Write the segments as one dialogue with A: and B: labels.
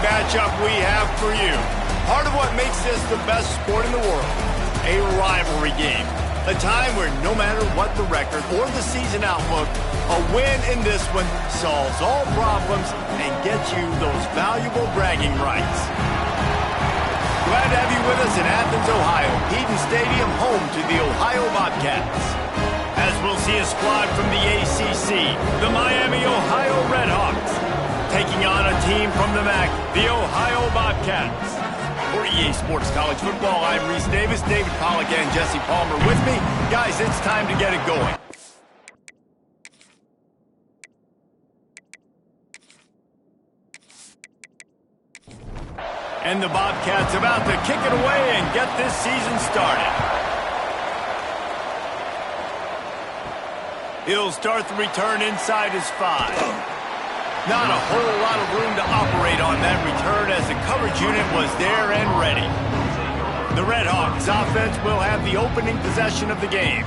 A: matchup we have for you. Part of what makes this the best sport in the world, a rivalry game. A time where no matter what the record or the season outlook, a win in this one solves all problems and gets you those valuable bragging rights. Glad to have you with us in Athens, Ohio, Eaton Stadium, home to the Ohio Bobcats. As we'll see a squad from the ACC, the Miami, Ohio Redhawks, taking on a team from the MAC, the Ohio Bobcats. For EA Sports College Football, I'm Reese Davis, David Pollack, and Jesse Palmer with me. Guys, it's time to get it going. And the Bobcats about to kick it away and get this season started. He'll start the return inside his 5. Not a whole lot of room to operate on that return as the coverage unit was there and ready. The Redhawks offense will have the opening possession of the game.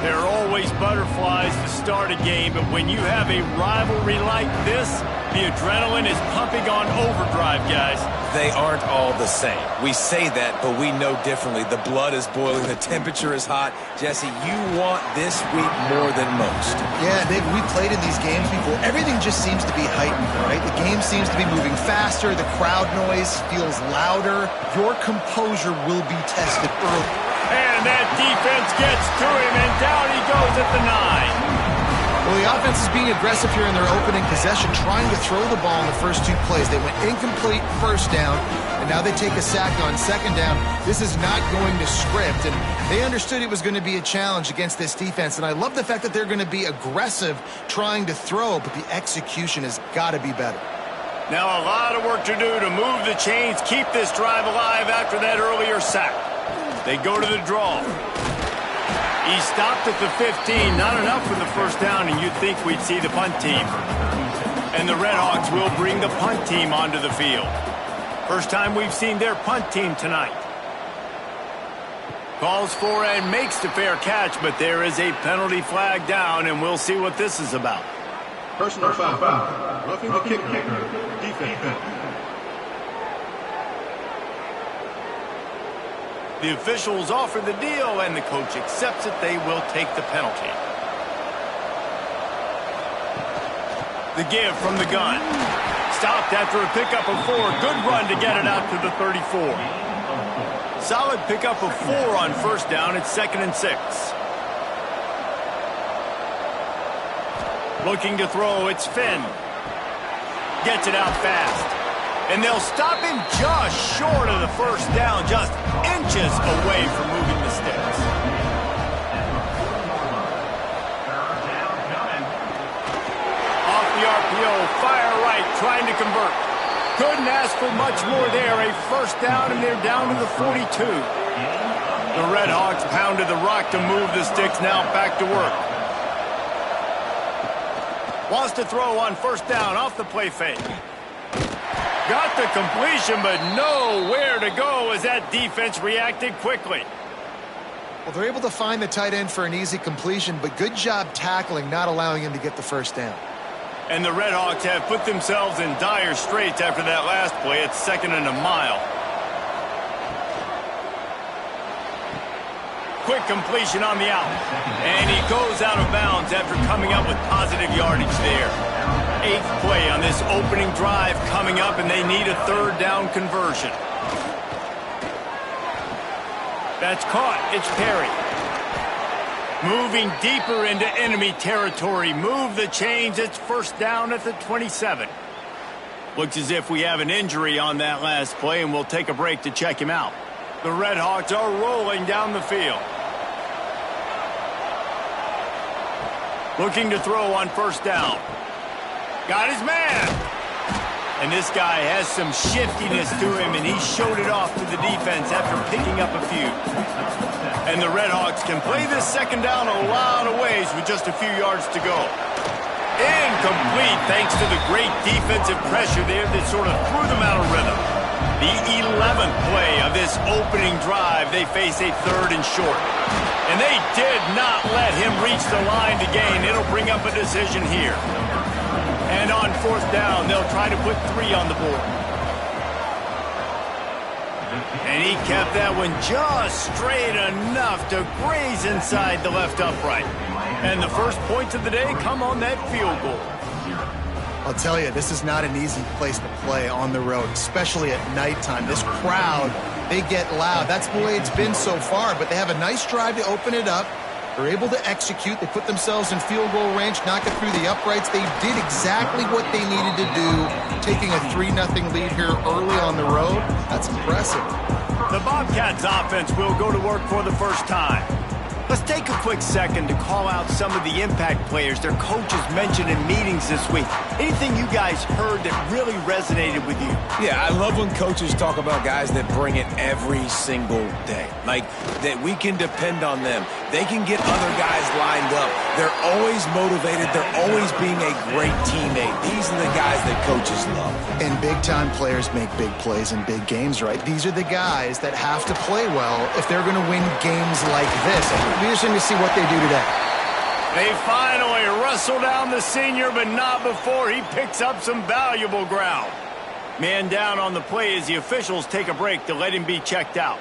A: There are always butterflies to start a game, but when you have a rivalry like this, the adrenaline is pumping on overdrive, guys.
B: They aren't all the same. We say that, but we know differently. The blood is boiling. The temperature is hot. Jesse, you want this week more than most.
C: Yeah, David, we played in these games before. Everything just seems to be heightened, right? The game seems to be moving faster. The crowd noise feels louder. Your composure will be tested early.
A: And that defense gets to him, and down he goes at the 9.
C: Well, the offense is being aggressive here in their opening possession, trying to throw the ball in the first 2 plays. They went incomplete first down, and now they take a sack on second down. This is not going to script, and they understood it was going to be a challenge against this defense, and I love the fact that they're going to be aggressive trying to throw, but the execution has got to be better.
A: Now a lot of work to do to move the chains, keep this drive alive after that earlier sack. They go to the draw. He stopped at the 15, not enough for the first down, and you'd think we'd see the punt team. And the Redhawks will bring the punt team onto the field. First time we've seen their punt team tonight. Calls for and makes the fair catch, but there is a penalty flag down, and we'll see what this is about.
D: Personal foul. Roughing the kicker. Defense.
A: The officials offer the deal, and the coach accepts it. They will take the penalty. The give from the gun. Stopped after a pickup of 4. Good run to get it out to the 34. Solid pickup of 4 on first down. It's 2nd and 6. Looking to throw, it's Finn. Gets it out fast. And they'll stop him just short of the first down, just inches away from moving the sticks. Off the RPO, fire right, trying to convert. Couldn't ask for much more there. A first down, and they're down to the 42. The Redhawks pounded the rock to move the sticks, now back to work. Wants to throw on first down, off the play fake. Got the completion, but nowhere to go as that defense reacted quickly.
C: Well, they're able to find the tight end for an easy completion, but good job tackling, not allowing him to get the first down.
A: And the Redhawks have put themselves in dire straits after that last play. It's 2nd and a mile. Quick completion on the out. And he goes out of bounds after coming up with positive yardage there. 8th play on this opening drive coming up, and they need a 3rd down conversion. That's caught. It's Perry. Moving deeper into enemy territory. Move the chains. It's first down at the 27. Looks as if we have an injury on that last play, and we'll take a break to check him out. The Redhawks are rolling down the field. Looking to throw on first down. Got his man. And this guy has some shiftiness to him, and he showed it off to the defense after picking up a few. And the Redhawks can play this second down a lot of ways with just a few yards to go. Incomplete thanks to the great defensive pressure there that sort of threw them out of rhythm. The 11th play of this opening drive, they face a 3rd and short. And they did not let him reach the line to gain. It'll bring up a decision here. And on 4th down, they'll try to put 3 on the board. And he kept that one just straight enough to graze inside the left upright. And the first points of the day come on that field goal.
C: I'll tell you, this is not an easy place to play on the road, especially at nighttime. This crowd, they get loud. That's the way it's been so far, but they have a nice drive to open it up. They're able to execute. They put themselves in field goal range, knock it through the uprights. They did exactly what they needed to do, taking a 3-0 lead here early on the road. That's impressive.
A: The Bobcats offense will go to work for the first time. Let's take a quick second to call out some of the impact players their coaches mentioned in meetings this week. Anything you guys heard that really resonated with you?
B: Yeah, I love when coaches talk about guys that bring it every single day. Like, that we can depend on them. They can get other guys lined up. They're always motivated. They're always being a great teammate. These are the guys that coaches love.
C: And big-time players make big plays in big games, right? These are the guys that have to play well if they're going to win games like this. It'll be interesting to see what they do today.
A: They finally wrestle down the senior, but not before he picks up some valuable ground. Man down on the play as the officials take a break to let him be checked out.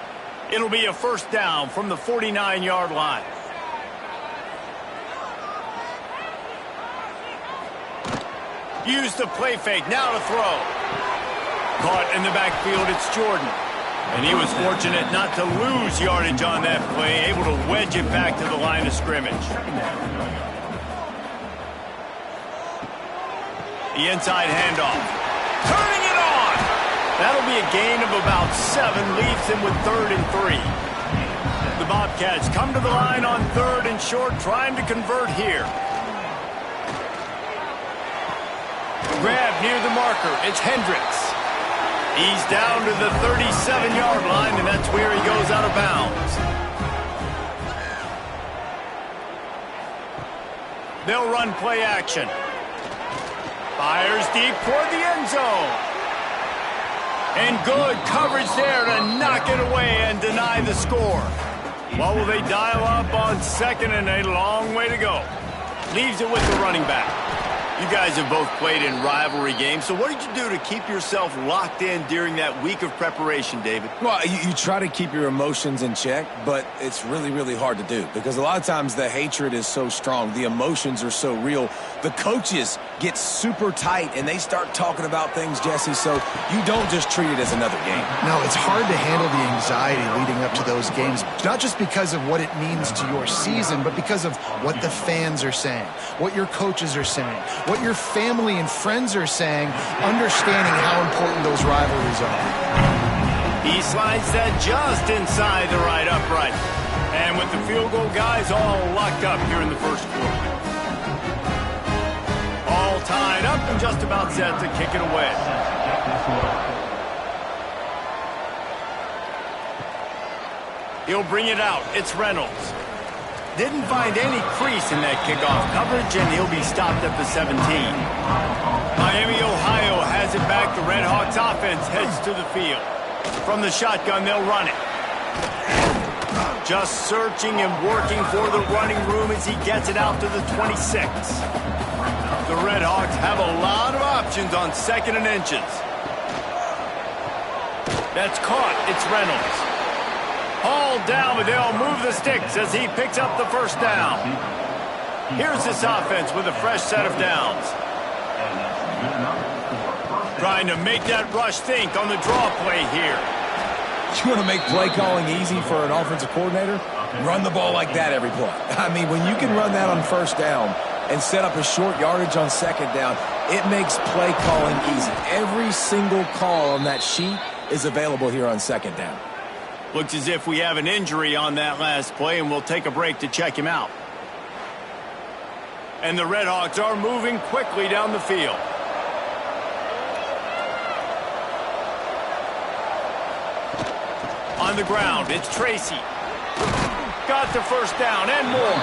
A: It'll be a first down from the 49-yard line. Use the play fake, now to throw. Caught in the backfield, it's Jordan. And he was fortunate not to lose yardage on that play, able to wedge it back to the line of scrimmage. The inside handoff. Turning it on! That'll be a gain of about 7, leaves him with 3rd and 3. The Bobcats come to the line on 3rd and short, trying to convert here. Grab near the marker, it's Hendricks. He's down to the 37-yard line, and that's where he goes out of bounds. They'll run play action. Fires deep toward the end zone. And good coverage there to knock it away and deny the score. What will they dial up on 2nd and a long way to go? Leaves it with the running back. You guys have both played in rivalry games, so what did you do to keep yourself locked in during that week of preparation, David?
B: Well, you try to keep your emotions in check, but it's really, really hard to do because a lot of times the hatred is so strong. The emotions are so real. The coaches get super tight, and they start talking about things, Jesse, so you don't just treat it as another game.
C: No, it's hard to handle the anxiety leading up to those games, not just because of what it means to your season, but because of what the fans are saying, what your coaches are saying, what your family and friends are saying, understanding how important those rivalries are.
A: He slides that just inside the right upright. And with the field goal guys all locked up here in the first quarter. All tied up and just about set to kick it away. He'll bring it out. It's Reynolds. Didn't find any crease in that kickoff coverage, and he'll be stopped at the 17. Miami, Ohio has it back. The Red Hawks offense heads to the field. From the shotgun, they'll run it. Just searching and working for the running room as he gets it out to the 26. The Red Hawks have a lot of options on 2nd and inches. That's caught. It's Reynolds. Hauled down, but they'll move the sticks as he picks up the first down. Here's this offense with a fresh set of downs. Trying to make that rush think on the draw play here.
B: You want to make play calling easy for an offensive coordinator? Run the ball like that every play. I mean, when you can run that on first down and set up a short yardage on 2nd down, it makes play calling easy. Every single call on that sheet is available here on 2nd down.
A: Looks as if we have an injury on that last play, and we'll take a break to check him out. And the Red Hawks are moving quickly down the field. On the ground, it's Tracy. Got the first down and more.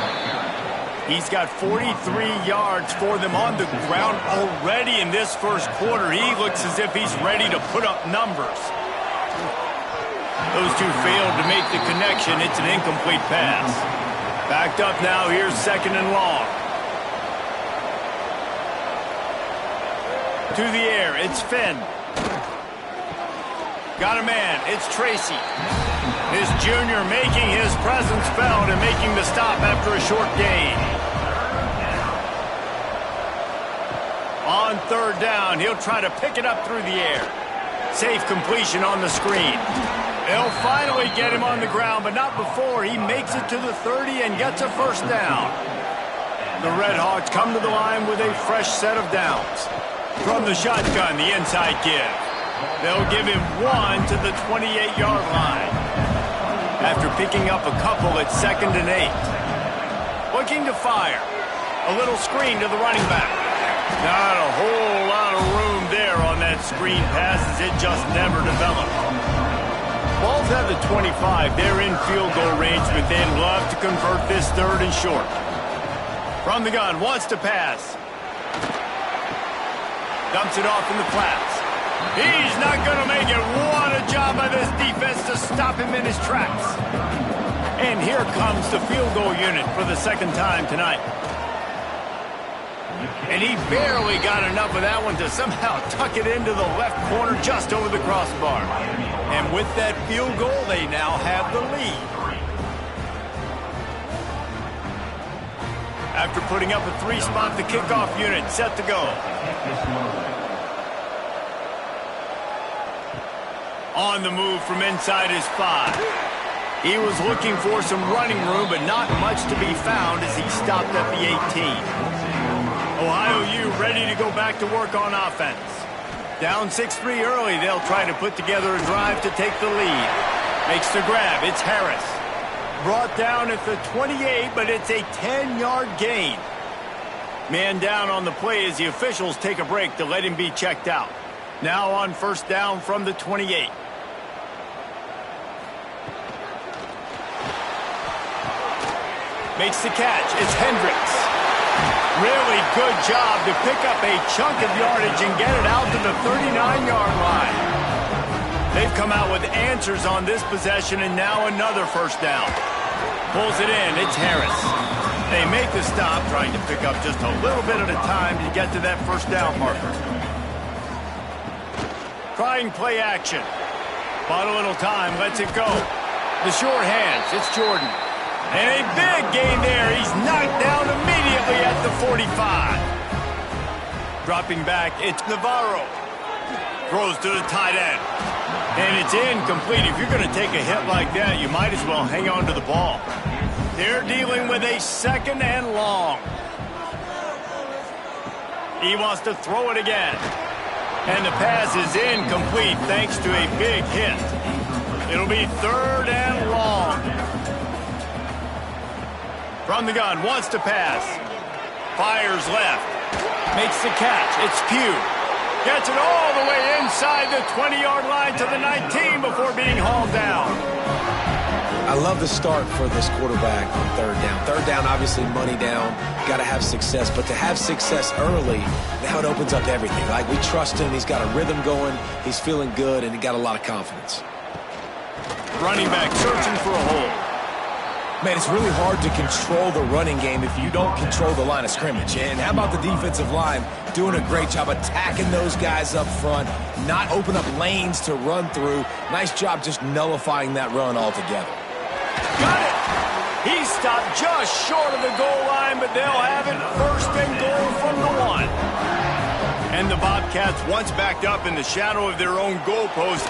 A: He's got 43 yards for them on the ground already in this first quarter. He looks as if he's ready to put up numbers. Those two failed to make the connection. It's an incomplete pass. Backed up now. Here's 2nd and long. To the air. It's Finn. Got a man. It's Tracy. His junior making his presence felt and making the stop after a short gain. On third down, he'll try to pick it up through the air. Safe completion on the screen. They'll finally get him on the ground, but not before he makes it to the 30 and gets a first down. The Red Hawks come to the line with a fresh set of downs. From the shotgun, the inside give. They'll give him one to the 28-yard line. After picking up a couple at 2nd and 8. Looking to fire. A little screen to the running back. Not a whole lot of room there on that screen pass as it just never developed. Ball's at the 25. They're in field goal range, but they'd love to convert this 3rd and short. From the gun, wants to pass. Dumps it off in the flats. He's not going to make it. What a job by this defense to stop him in his tracks. And here comes the field goal unit for the 2nd time tonight. And he barely got enough of that one to somehow tuck it into the left corner just over the crossbar. And with that field goal, they now have the lead. After putting up a 3-spot, the kickoff unit set to go. On the move from inside his 5. He was looking for some running room, but not much to be found as he stopped at the 18. Ohio U ready to go back to work on offense. Down 6-3 early, they'll try to put together a drive to take the lead. Makes the grab, it's Harris. Brought down at the 28, but it's a 10-yard gain. Man down on the play as the officials take a break to let him be checked out. Now on first down from the 28. Makes the catch, it's Hendricks. Really good job to pick up a chunk of yardage and get it out to the 39-yard line. They've come out with answers on this possession and now another first down. Pulls it in, it's Harris. They make the stop, trying to pick up just a little bit at a time to get to that first down marker. Trying play action. Bought a little time, lets it go. The short hands, it's Jordan. And a big gain there. He's knocked down immediately at the 45. Dropping back, it's Navarro. Throws to the tight end. And it's incomplete. If you're going to take a hit like that, you might as well hang on to the ball. They're dealing with a 2nd and long. He wants to throw it again. And the pass is incomplete thanks to a big hit. It'll be 3rd and long. From the gun, wants to pass. Fires left. Makes the catch. It's Pugh. Gets it all the way inside the 20-yard line to the 19 before being hauled down.
B: I love the start for this quarterback on 3rd down. 3rd down, obviously money down. Got to have success. But to have success early, now it opens up everything. Like, we trust him. He's got a rhythm going. He's feeling good, and he got a lot of confidence.
A: Running back searching for a hole.
B: Man, it's really hard to control the running game if you don't control the line of scrimmage. And how about the defensive line doing a great job attacking those guys up front, not open up lanes to run through. Nice job just nullifying that run altogether.
A: Got it! He stopped just short of the goal line, but they'll have it 1st and goal from the 1. And the Bobcats once backed up in the shadow of their own goalpost.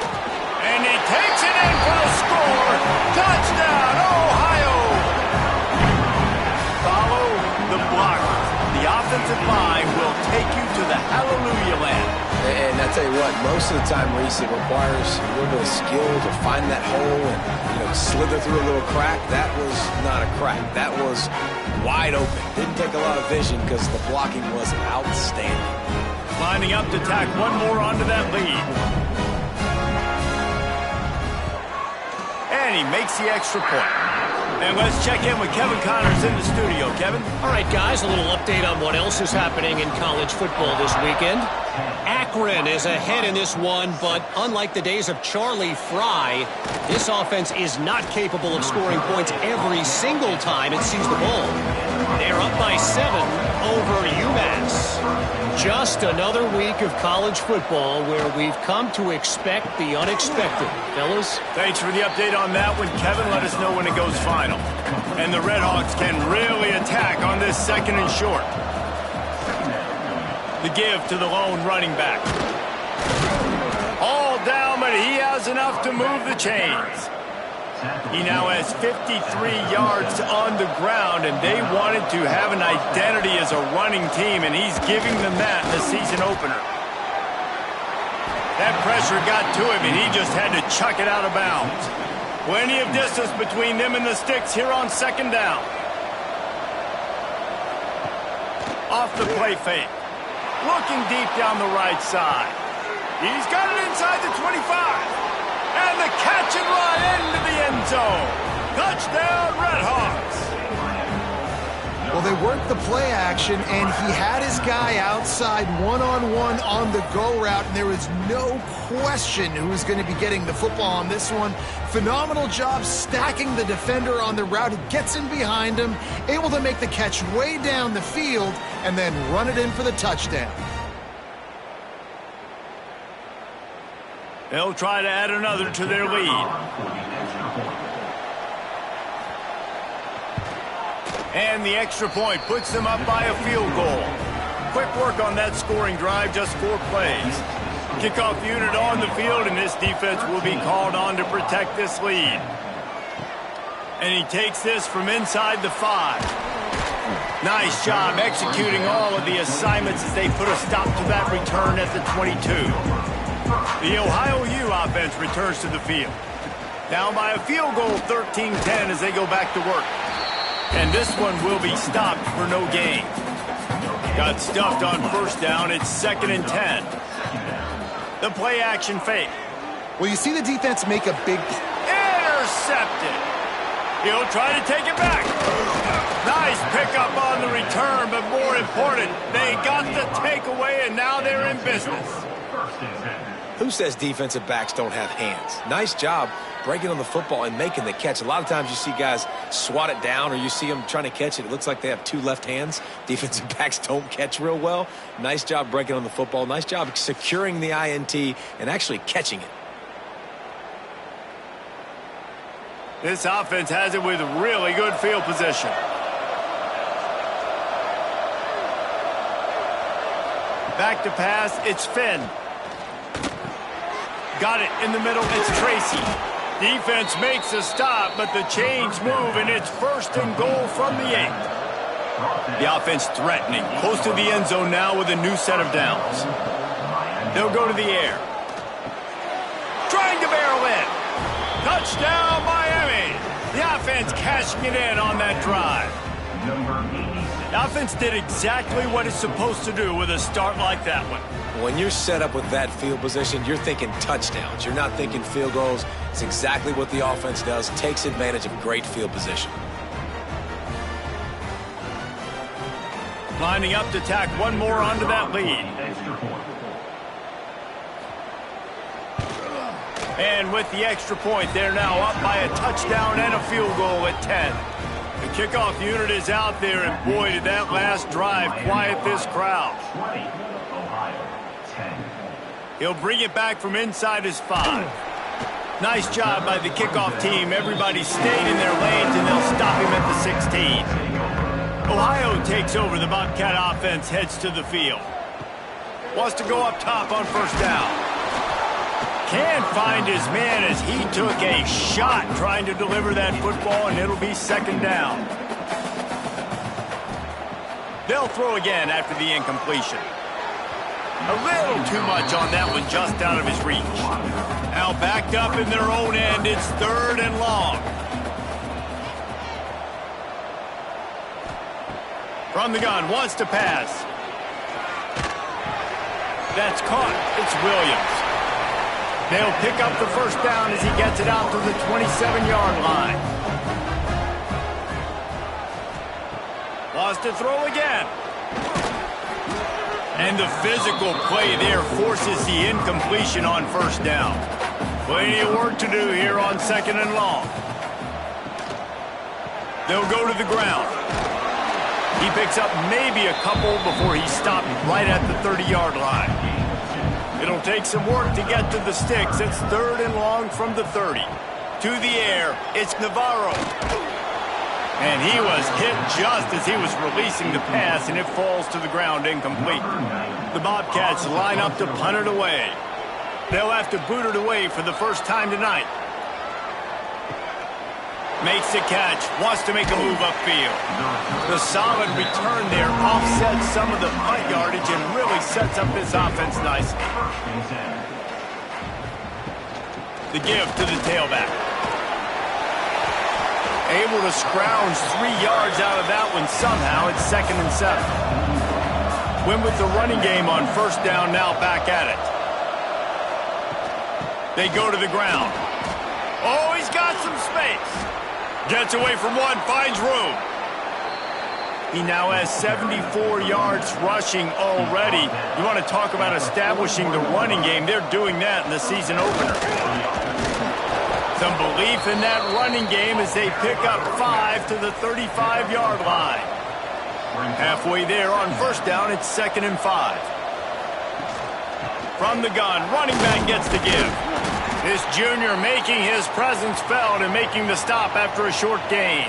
A: And he takes it in for the score. Touchdown, Ohio! Follow the blocker. The offensive line will take you to the hallelujah land.
B: And I tell you what, most of the time, Reese, it requires a little bit of skill to find that hole and, slither through a little crack. That was not a crack. That was wide open. Didn't take a lot of vision because the blocking was outstanding.
A: Lining up to tack one more onto that lead. And he makes the extra point. And let's check in with Kevin Connors in the studio. Kevin?
E: All right, guys, a little update on what else is happening in college football this weekend. Akron is ahead in this one, but unlike the days of Charlie Fry, this offense is not capable of scoring points every single time it sees the ball. They're up by 7 over UMass. Just another week of college football where we've come to expect the unexpected. Fellas?
A: Thanks for the update on that one, Kevin. Let us know when it goes final. And the Redhawks can really attack on this 2nd and short. The give to the lone running back. All down, but he has enough to move the chains. He now has 53 yards on the ground, and they wanted to have an identity as a running team, and he's giving them that in the season opener. That pressure got to him, and he just had to chuck it out of bounds. Plenty of distance between them and the sticks here on 2nd down. Off the play fake. Looking deep down the right side. He's got it inside the 25. And the catch and run into the end zone. Touchdown, Redhawks.
C: Well, they worked the play action, and he had his guy outside one-on-one on the go route, and there was no question who was going to be getting the football on this one. Phenomenal job stacking the defender on the route. He gets in behind him, able to make the catch way down the field, and then run it in for the touchdown.
A: They'll try to add another to their lead. And the extra point puts them up by a field goal. Quick work on that scoring drive, just 4 plays. Kickoff unit on the field, and this defense will be called on to protect this lead. And he takes this from inside the 5. Nice job executing all of the assignments as they put a stop to that return at the 22. The Ohio U offense returns to the field. Down by a field goal, 13-10 as they go back to work. And this one will be stopped for no gain. Got stuffed on 1st down. It's 2nd and 10. The play action fake.
C: Well, you see the defense make a big...
A: Intercepted. He'll try to take it back. Nice pickup on the return, but more important, they got the takeaway, and now they're in business.
B: Who says defensive backs don't have hands? Nice job breaking on the football and making the catch. A lot of times you see guys swat it down, or you see them trying to catch it. It looks like they have 2 left hands. Defensive backs don't catch real well. Nice job breaking on the football. Nice job securing the INT and actually catching it.
A: This offense has it with really good field position. Back to pass, it's Finn. Got it in the middle, it's Tracy. Defense makes a stop, but the chains move, and it's 1st and goal from the 8. The offense threatening, close to the end zone now with a new set of downs. They'll go to the air. Trying to barrel in. Touchdown, Miami. The offense cashing it in on that drive. The offense did exactly what it's supposed to do with a start like that one.
B: When you're set up with that field position, you're thinking touchdowns. You're not thinking field goals. It's exactly what the offense does. Takes advantage of great field position.
A: Lining up to tack one more onto that lead. And with the extra point, they're now up by a touchdown and a field goal at 10. The kickoff unit is out there, and boy, did that last drive quiet this crowd. He'll bring it back from inside his 5. Nice job by the kickoff team. Everybody stayed in their lanes, and they'll stop him at the 16. Ohio takes over. The Bobcat offense heads to the field. Wants to go up top on 1st down. Can't find his man as he took a shot trying to deliver that football, and it'll be 2nd down. They'll throw again after the incompletion. A little too much on that one, just out of his reach. Now backed up in their own end, it's 3rd and long. From the gun, wants to pass. That's caught. It's Williams. They'll pick up the 1st down as he gets it out to the 27-yard line. Wants to throw again. And the physical play there forces the incompletion on first down. Plenty of work to do here on 2nd and long. They'll go to the ground. He picks up maybe a couple before he's stopped right at the 30-yard line. It'll take some work to get to the sticks. It's 3rd and long from the 30. To the air, it's Navarro. And he was hit just as he was releasing the pass, and it falls to the ground incomplete. The Bobcats line up to punt it away. They'll have to boot it away for the first time tonight. Makes the catch, wants to make a move upfield. The solid return there offsets some of the punt yardage and really sets up this offense nicely. The give to the tailback. Able to scrounge 3 yards out of that one somehow. It's 2nd and 7. Win with the running game on first down, now back at it. They go to the ground. Oh, he's got some space. Gets away from one, finds room. He now has 74 yards rushing already. You want to talk about establishing the running game. They're doing that in the season opener. Some belief in that running game as they pick up 5 to the 35-yard line. Halfway there on first down, it's 2nd and 5. From the gun, running back gets the give. This junior making his presence felt and making the stop after a short gain.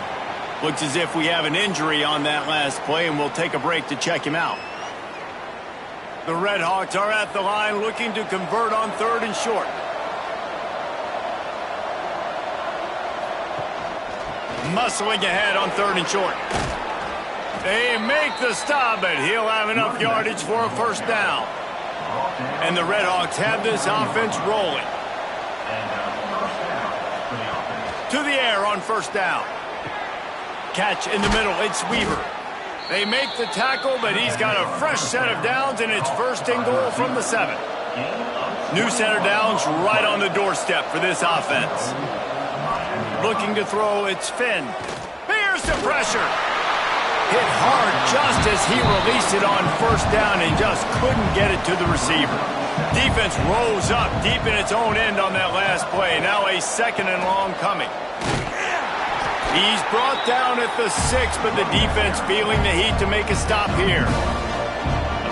A: Looks as if we have an injury on that last play, and we'll take a break to check him out. The Red Hawks are at the line looking to convert on 3rd and short. Muscling ahead on 3rd and short. They make the stop, but he'll have enough yardage for a first down. And the Red Hawks have this offense rolling. To the air on first down. Catch in the middle, it's Weaver. They make the tackle, but he's got a fresh set of downs, and it's 1st and goal from the 7. New set of downs right on the doorstep for this offense. Looking to throw, it's Finn. Here's the pressure. Hit hard just as he released it on first down and just couldn't get it to the receiver. Defense rose up deep in its own end on that last play. Now a 2nd and long coming. He's brought down at the 6, but the defense feeling the heat to make a stop here.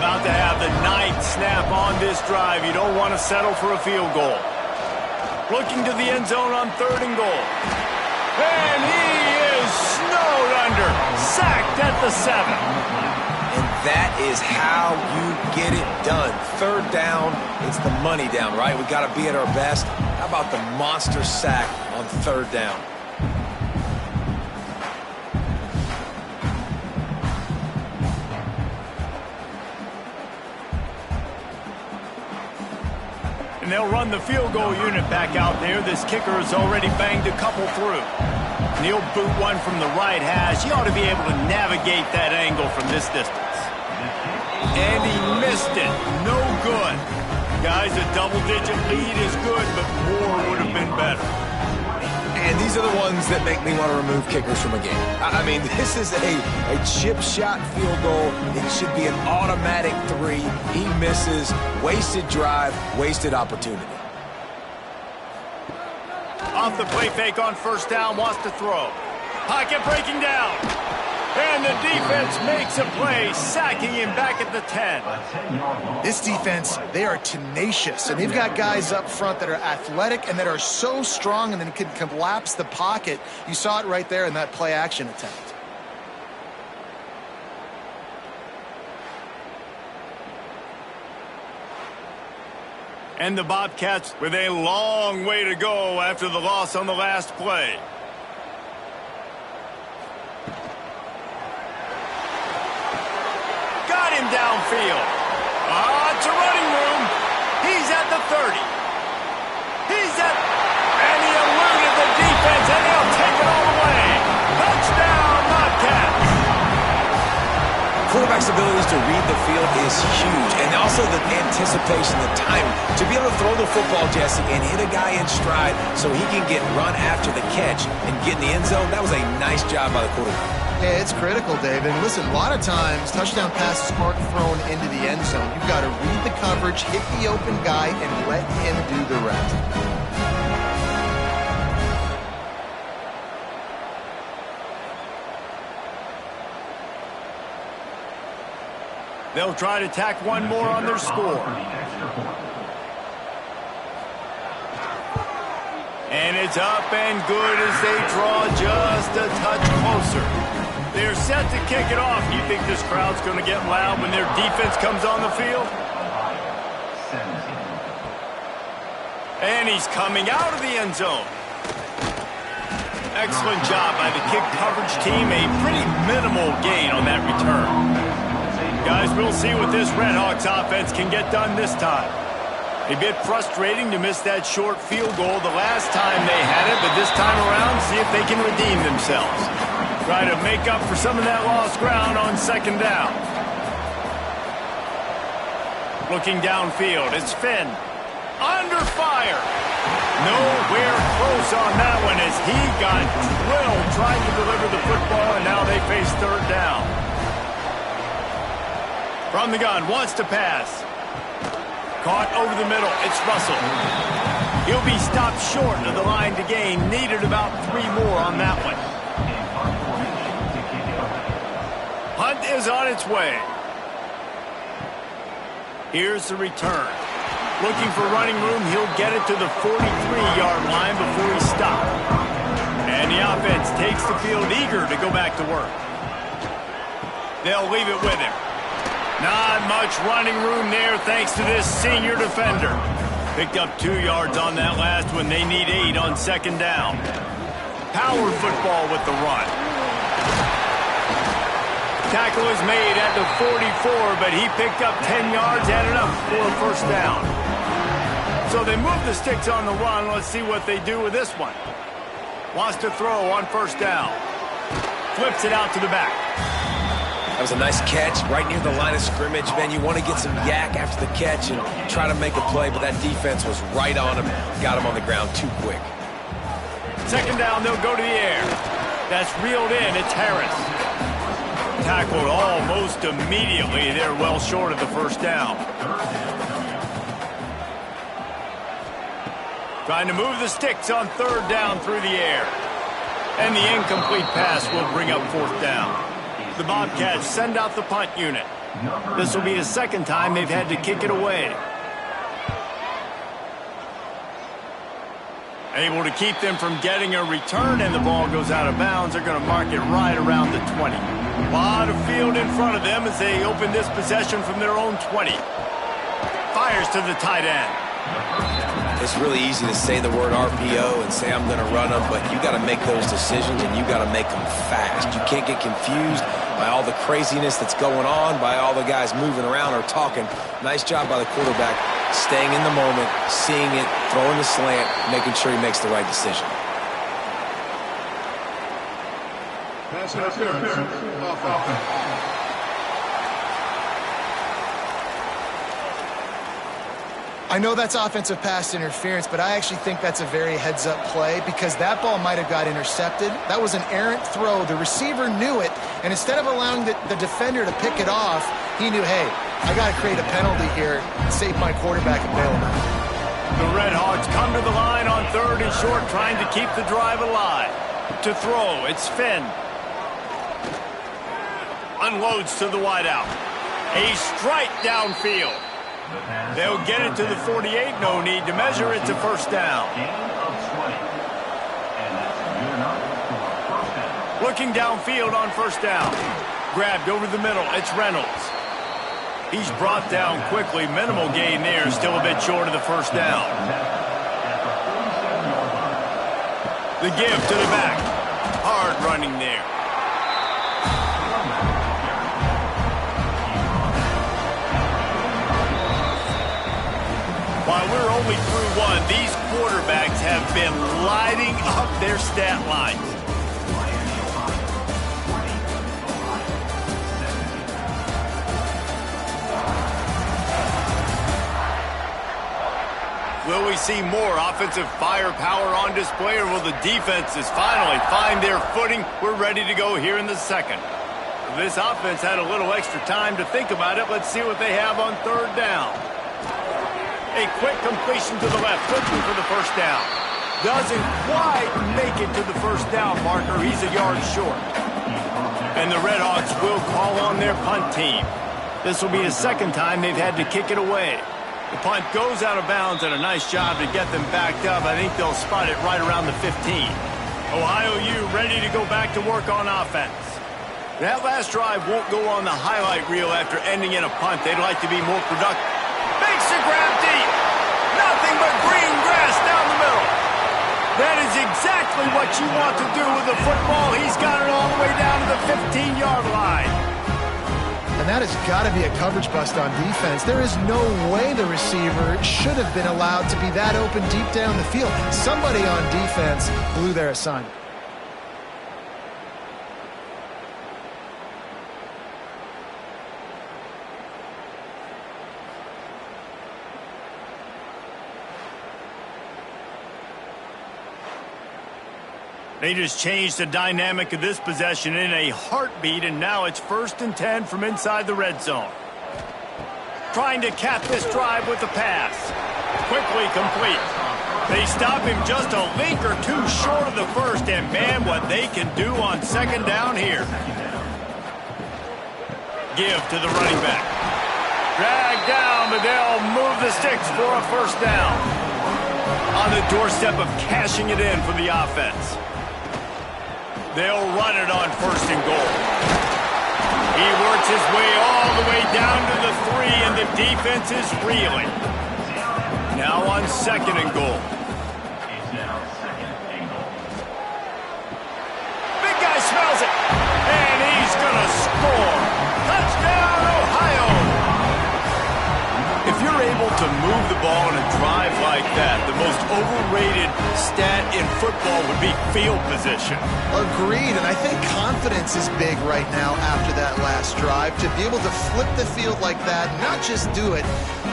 A: About to have the 9th snap on this drive. You don't want to settle for a field goal. Looking to the end zone on 3rd and goal. And he is snowed under. Sacked at the 7.
B: And that is how you get it done. 3rd down, it's the money down, right? We got to be at our best. How about the monster sack on 3rd down?
A: And they'll run the field goal unit back out there. This kicker has already banged a couple through. And he'll boot one from the right hash. He ought to be able to navigate that angle from this distance. And he missed it. No good. Guys, a double-digit lead is good, but more would have been better.
B: And these are the ones that make me want to remove kickers from a game. I mean, this is a chip shot field goal. It should be an automatic 3. He misses. Wasted drive, wasted opportunity.
A: Off the play fake on first down, wants to throw. Pocket breaking down. And the defense makes a play, sacking him back at the 10.
C: This defense, they are tenacious, and they've got guys up front that are athletic and that are so strong and then can collapse the pocket. You saw it right there in that play action attempt.
A: And the Bobcats with a long way to go after the loss on the last play. Him downfield. It's a running room. He's at the 30. He's at, and he eluded the defense, and he'll take it all the way. Touchdown, Bobcats.
B: Quarterback's abilities to read the field is huge. And also the anticipation, the timing. To be able to throw the football, Jesse, and hit a guy in stride so he can get run after the catch and get in the end zone, that was a nice job by the quarterback.
C: Yeah, it's critical, Dave. And listen, a lot of times, touchdown passes aren't thrown into the end zone. You've got to read the coverage, hit the open guy, and let him do the rest.
A: They'll try to tack one more on their score. And it's up and good as they draw just a touch closer. They're set to kick it off. You think this crowd's going to get loud when their defense comes on the field? And he's coming out of the end zone. Excellent job by the kick coverage team. A pretty minimal gain on that return. Guys, we'll see what this Redhawks offense can get done this time. A bit frustrating to miss that short field goal the last time they had it, but this time around, see if they can redeem themselves. Try to make up for some of that lost ground on second down. Looking downfield, it's Finn. Under fire. Nowhere close on that one as he got drilled trying to deliver the football, and now they face third down. From the gun, wants to pass. Caught over the middle, it's Russell. He'll be stopped short of the line to gain. Needed about 3 more on that one. Hunt is on its way. Here's the return. Looking for running room, he'll get it to the 43-yard line before he stopped. And the offense takes the field eager to go back to work. They'll leave it with him. Not much running room there thanks to this senior defender. Picked up 2 yards on that last one. They need 8 on second down. Power football with the run. Tackle is made at the 44, but he picked up 10 yards, had enough for a first down. So they move the sticks on the run. Let's see what they do with this one. Wants to throw on first down. Flips it out to the back.
B: That was a nice catch right near the line of scrimmage. Man, you want to get some yak after the catch and try to make a play, but that defense was right on him. Got him on the ground too quick.
A: Second down, they'll go to the air. That's reeled in. It's Harris. Tackled almost immediately. They're well short of the first down. Trying to move the sticks on third down through the air. And the incomplete pass will bring up fourth down. The Bobcats send out the punt unit. This will be the second time they've had to kick it away. Able to keep them from getting a return, and the ball goes out of bounds. They're going to mark it right around the 20. A lot of field in front of them as they open this possession from their own 20. Fires to the tight end.
B: It's really easy to say the word RPO and say I'm going to run them, but you got to make those decisions and you got to make them fast. You can't get confused by all the craziness that's going on, by all the guys moving around or talking. Nice job by the quarterback, staying in the moment, seeing it, throwing the slant, making sure he makes the right decision.
D: Pass interference. Offense.
C: I know that's offensive pass interference, but I actually think that's a very heads-up play because that ball might have got intercepted. That was an errant throw. The receiver knew it, and instead of allowing the defender to pick it off, he knew, hey, I got to create a penalty here and save my quarterback a bail.
A: The Redhawks come to the line on third and short, trying to keep the drive alive. To throw, it's Finn. Unloads to the wideout. A strike downfield. They'll get it to the 48. No need to measure it to first down. Looking downfield on first down. Grabbed over the middle. It's Reynolds. He's brought down quickly. Minimal gain there. Still a bit short of the first down. The give to the back. Hard running there. While we're only through one, these quarterbacks have been lighting up their stat lines. we see more offensive firepower on display, or will the defenses finally find their footing? We're ready to go here in the second. This offense had a little extra time to think about it. Let's see what they have on third down. A quick completion to the left, looking for the first down. Doesn't quite make it to the first down marker. He's a yard short. And the Redhawks will call on their punt team. This will be the second time they've had to kick it away. The punt goes out of bounds, and a nice job to get them backed up. I think they'll spot it right around the 15. Ohio U ready to go back to work on offense. That last drive won't go on the highlight reel after ending in a punt. They'd like to be more productive. Makes the grab deep. Nothing but green grass down the middle. That is exactly what you want to do with the football. He's got it all the way down to the 15-yard line.
C: And that has got to be a coverage bust on defense. There is no way the receiver should have been allowed to be that open deep down the field. Somebody on defense blew their assignment.
A: They just changed the dynamic of this possession in a heartbeat, and now it's 1st and 10 from inside the red zone. Trying to cap this drive with the pass. Quickly complete. They stop him just a link or two short of the first, and man, what they can do on second down here. Give to the running back. Drag down, but they'll move the sticks for a first down. On the doorstep of cashing it in for the offense. They'll run it on 1st and goal. He works his way all the way down to the 3, and the defense is reeling. Now on 2nd and goal. Big guy smells it, and he's going to score. Touchdown, Ohio! If you're able to move the ball in a drive like that, the most overrated stat in football would be field position.
C: Agreed, and I think confidence is big right now after that last drive. To be able to flip the field like that, not just do it,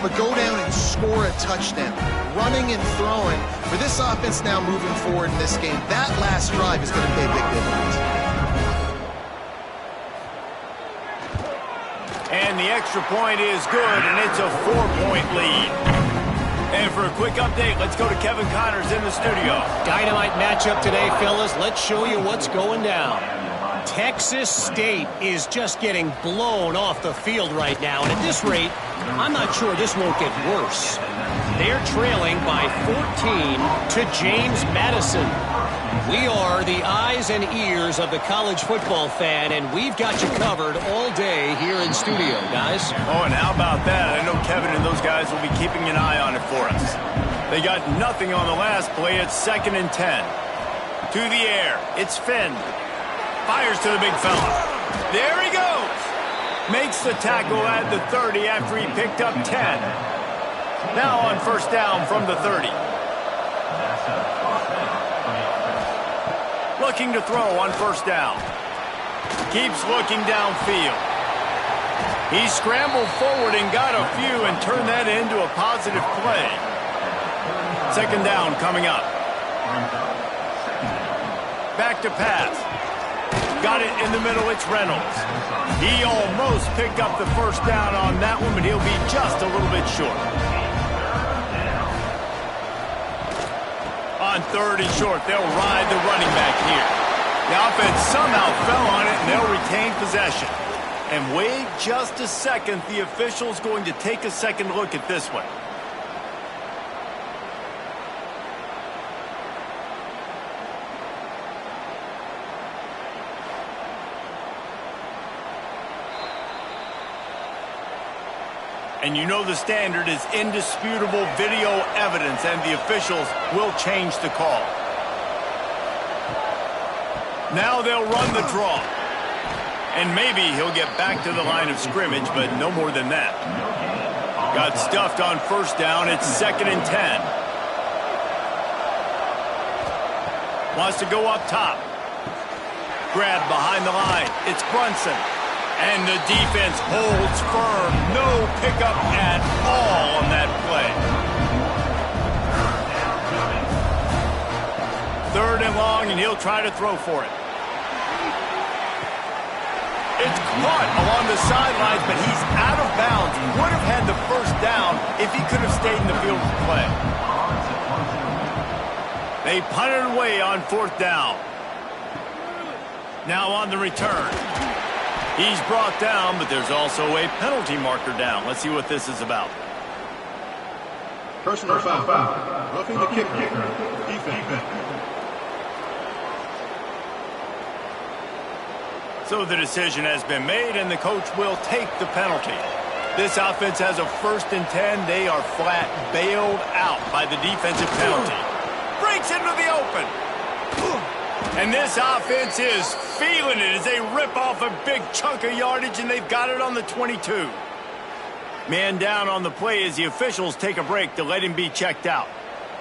C: but go down and score a touchdown. Running and throwing. For this offense now moving forward in this game, that last drive is going to pay a big difference.
A: And the extra point is good, and it's a 4-point lead. And for a quick update, let's go to Kevin Connors in the studio.
E: Dynamite matchup today, fellas. Let's show you what's going down. Texas State is just getting blown off the field right now. And at this rate, I'm not sure this won't get worse. They're trailing by 14 to James Madison. We are the eyes and ears of the college football fan, and we've got you covered all day here in studio, guys.
A: Oh, and how about that? I know Kevin and those guys will be keeping an eye on it for us. They got nothing on the last play. It's 2nd and 10. To the air. It's Finn. Fires to the big fella. There he goes. Makes the tackle at the 30 after he picked up 10. Now on 1st down from the 30. Looking to throw on 1st down. Keeps looking downfield. He scrambled forward and got a few and turned that into a positive play. 2nd down coming up. Back to pass. Got it in the middle. It's Reynolds. He almost picked up the 1st down on that one, but he'll be just a little bit short. On 3rd and short, they'll ride the running back here. The offense somehow fell on it, and they'll retain possession. And wait just a second. The official's going to take a second look at this one. And you know the standard is indisputable video evidence, and the officials will change the call. Now they'll run the draw. And maybe he'll get back to the line of scrimmage, but no more than that. Got stuffed on 1st down. It's 2nd and 10. Wants to go up top. Grab behind the line. It's Brunson. And the defense holds firm. No pickup at all on that play. 3rd and long, and he'll try to throw for it. It's caught along the sidelines, but he's out of bounds. Would have had the first down if he could have stayed in the field of play. They punted away on 4th down. Now on the return. He's brought down, but there's also a penalty marker down. Let's see what this is about.
D: Personal foul. Roughing the kicker. Defense.
A: So the decision has been made, and the coach will take the penalty. This offense has a 1st and 10. They are flat bailed out by the defensive penalty. Breaks into the open. And this offense is feeling it as they rip off a big chunk of yardage, and they've got it on the 22. Man down on the play as the officials take a break to let him be checked out.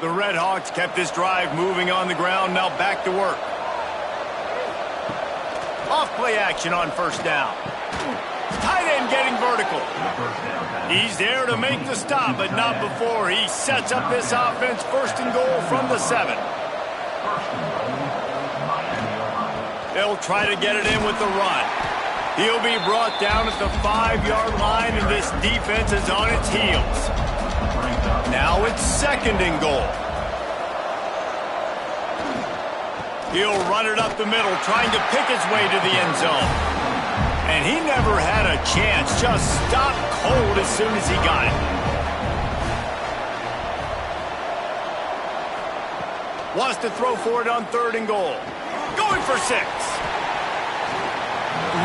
A: The Red Hawks kept this drive moving on the ground, now back to work. Off-play action on 1st down. Tight end getting vertical. He's there to make the stop, but not before he sets up this offense 1st and goal from the 7. They'll try to get it in with the run. He'll be brought down at the 5-yard line, and this defense is on its heels. Now it's 2nd and goal. He'll run it up the middle, trying to pick his way to the end zone. And he never had a chance, just stopped cold as soon as he got it. Wants to throw for it on 3rd and goal. Going for 6.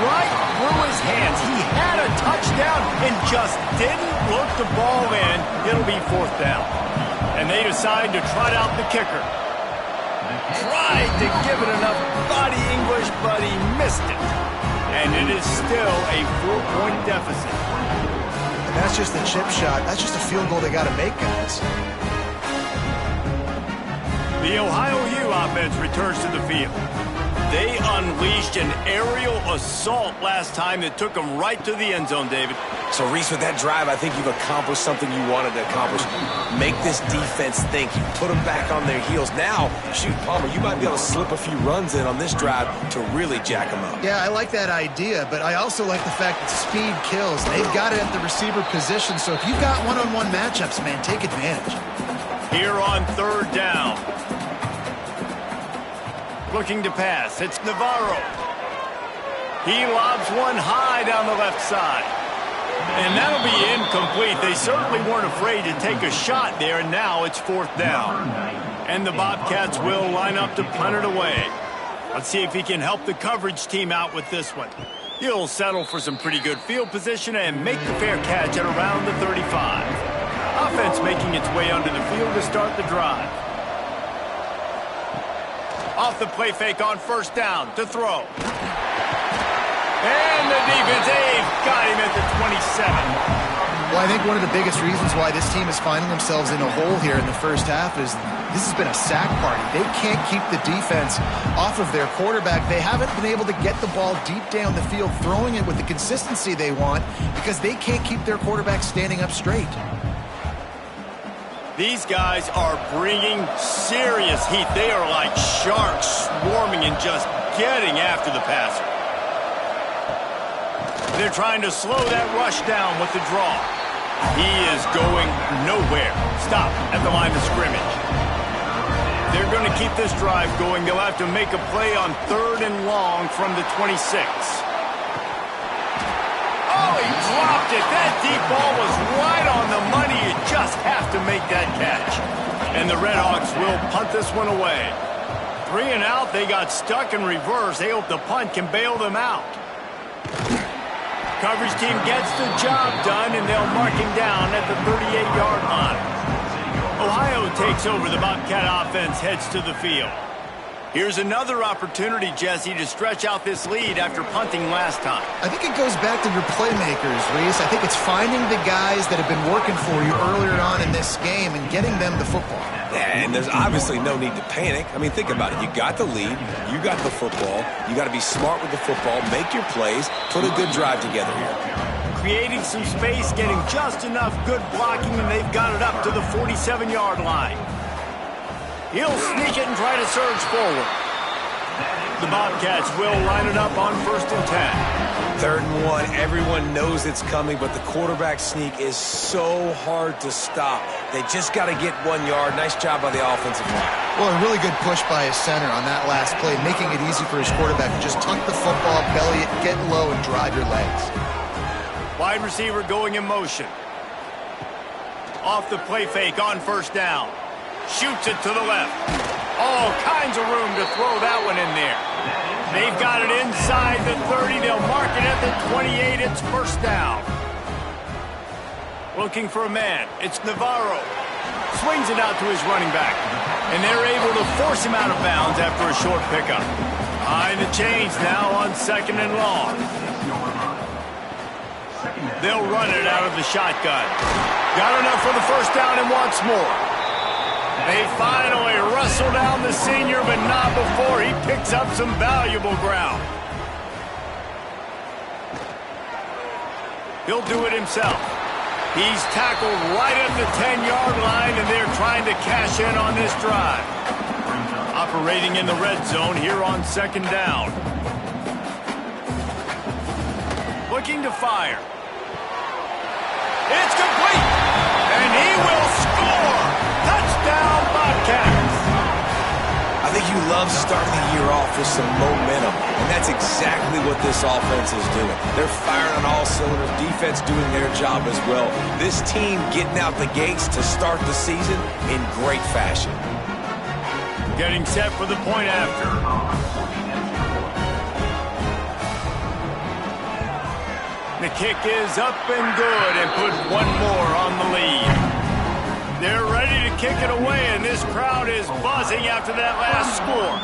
A: Right through his hands. He had a touchdown and just didn't look the ball in. It'll be 4th down. And they decide to trot out the kicker. Tried to give it enough body English, but he missed it. And it is still a 4-point deficit.
C: And that's just a chip shot. That's just a field goal they got to make, guys.
A: The Ohio U offense returns to the field. They unleashed an aerial assault last time that took them right to the end zone, David.
B: So, Reese, with that drive, I think you've accomplished something you wanted to accomplish. Make this defense think. You put them back on their heels. Now, shoot, Palmer, you might be able to slip a few runs in on this drive to really jack them up.
C: Yeah, I like that idea, but I also like the fact that speed kills. They've got it at the receiver position, so if you've got one-on-one matchups, man, take advantage.
A: Here on 3rd down. Looking to pass. It's Navarro. He lobs one high down the left side. And that'll be incomplete. They certainly weren't afraid to take a shot there, and now it's 4th down. And the Bobcats will line up to punt it away. Let's see if he can help the coverage team out with this one. He'll settle for some pretty good field position and make the fair catch at around the 35. Offense making its way onto the field to start the drive. Off the play fake on 1st down to throw. And the defense, they've got him at the 27.
C: Well, I think one of the biggest reasons why this team is finding themselves in a hole here in the first half is this has been a sack party. They can't keep the defense off of their quarterback. They haven't been able to get the ball deep down the field, throwing it with the consistency they want because they can't keep their quarterback standing up straight.
A: These guys are bringing serious heat. They are like sharks swarming and just getting after the passer. They're trying to slow that rush down with the draw. He is going nowhere. Stop at the line of scrimmage. They're going to keep this drive going. They'll have to make a play on 3rd and long from the 26. Oh, he dropped it. That deep ball was right on the money. You just have to make that catch. And the Red Hawks will punt this one away. 3 and out. They got stuck in reverse. They hope the punt can bail them out. Coverage team gets the job done, and they'll mark him down at the 38-yard line. Ohio takes over. The Bobcat offense heads to the field. Here's another opportunity, Jesse, to stretch out this lead after punting last time.
C: I think it goes back to your playmakers, Reese. I think it's finding the guys that have been working for you earlier on in this game and getting them the football.
B: Yeah, and there's obviously no need to panic. I mean, think about it. You got the lead. You got the football. You got to be smart with the football, make your plays, put a good drive together here.
A: Creating some space, getting just enough good blocking, and they've got it up to the 47-yard line. He'll sneak it and try to surge forward. The Bobcats will line it up on 1st and 10.
B: 3rd and 1. Everyone knows it's coming, but the quarterback sneak is so hard to stop. They just got to get 1 yard. Nice job by the offensive line.
C: Well, a really good push by his center on that last play, making it easy for his quarterback to just tuck the football, belly it, get low, and drive your legs.
A: Wide receiver going in motion. Off the play fake on 1st down. Shoots it to the left. All kinds of room to throw that one in there. They've got it inside the 30. They'll mark it at the 28. It's 1st down. Looking for a man. It's Navarro. Swings it out to his running back. And they're able to force him out of bounds after a short pickup. Behind the chains now on 2nd and long. They'll run it out of the shotgun. Got enough for the 1st down and wants more. They finally wrestle down the senior, but not before he picks up some valuable ground. He'll do it himself. He's tackled right at the 10-yard line, and they're trying to cash in on this drive. Operating in the red zone here on 2nd down. Looking to fire. It's complete, and he will score. Touchdown, Bobcats.
B: I think you love starting the year off with some momentum, and that's exactly what this offense is doing. They're firing on all cylinders, defense doing their job as well. This team getting out the gates to start the season in great fashion.
A: Getting set for the point after. The kick is up and good and put 1 more on the lead. They're ready to kick it away, and this crowd is buzzing after that last score.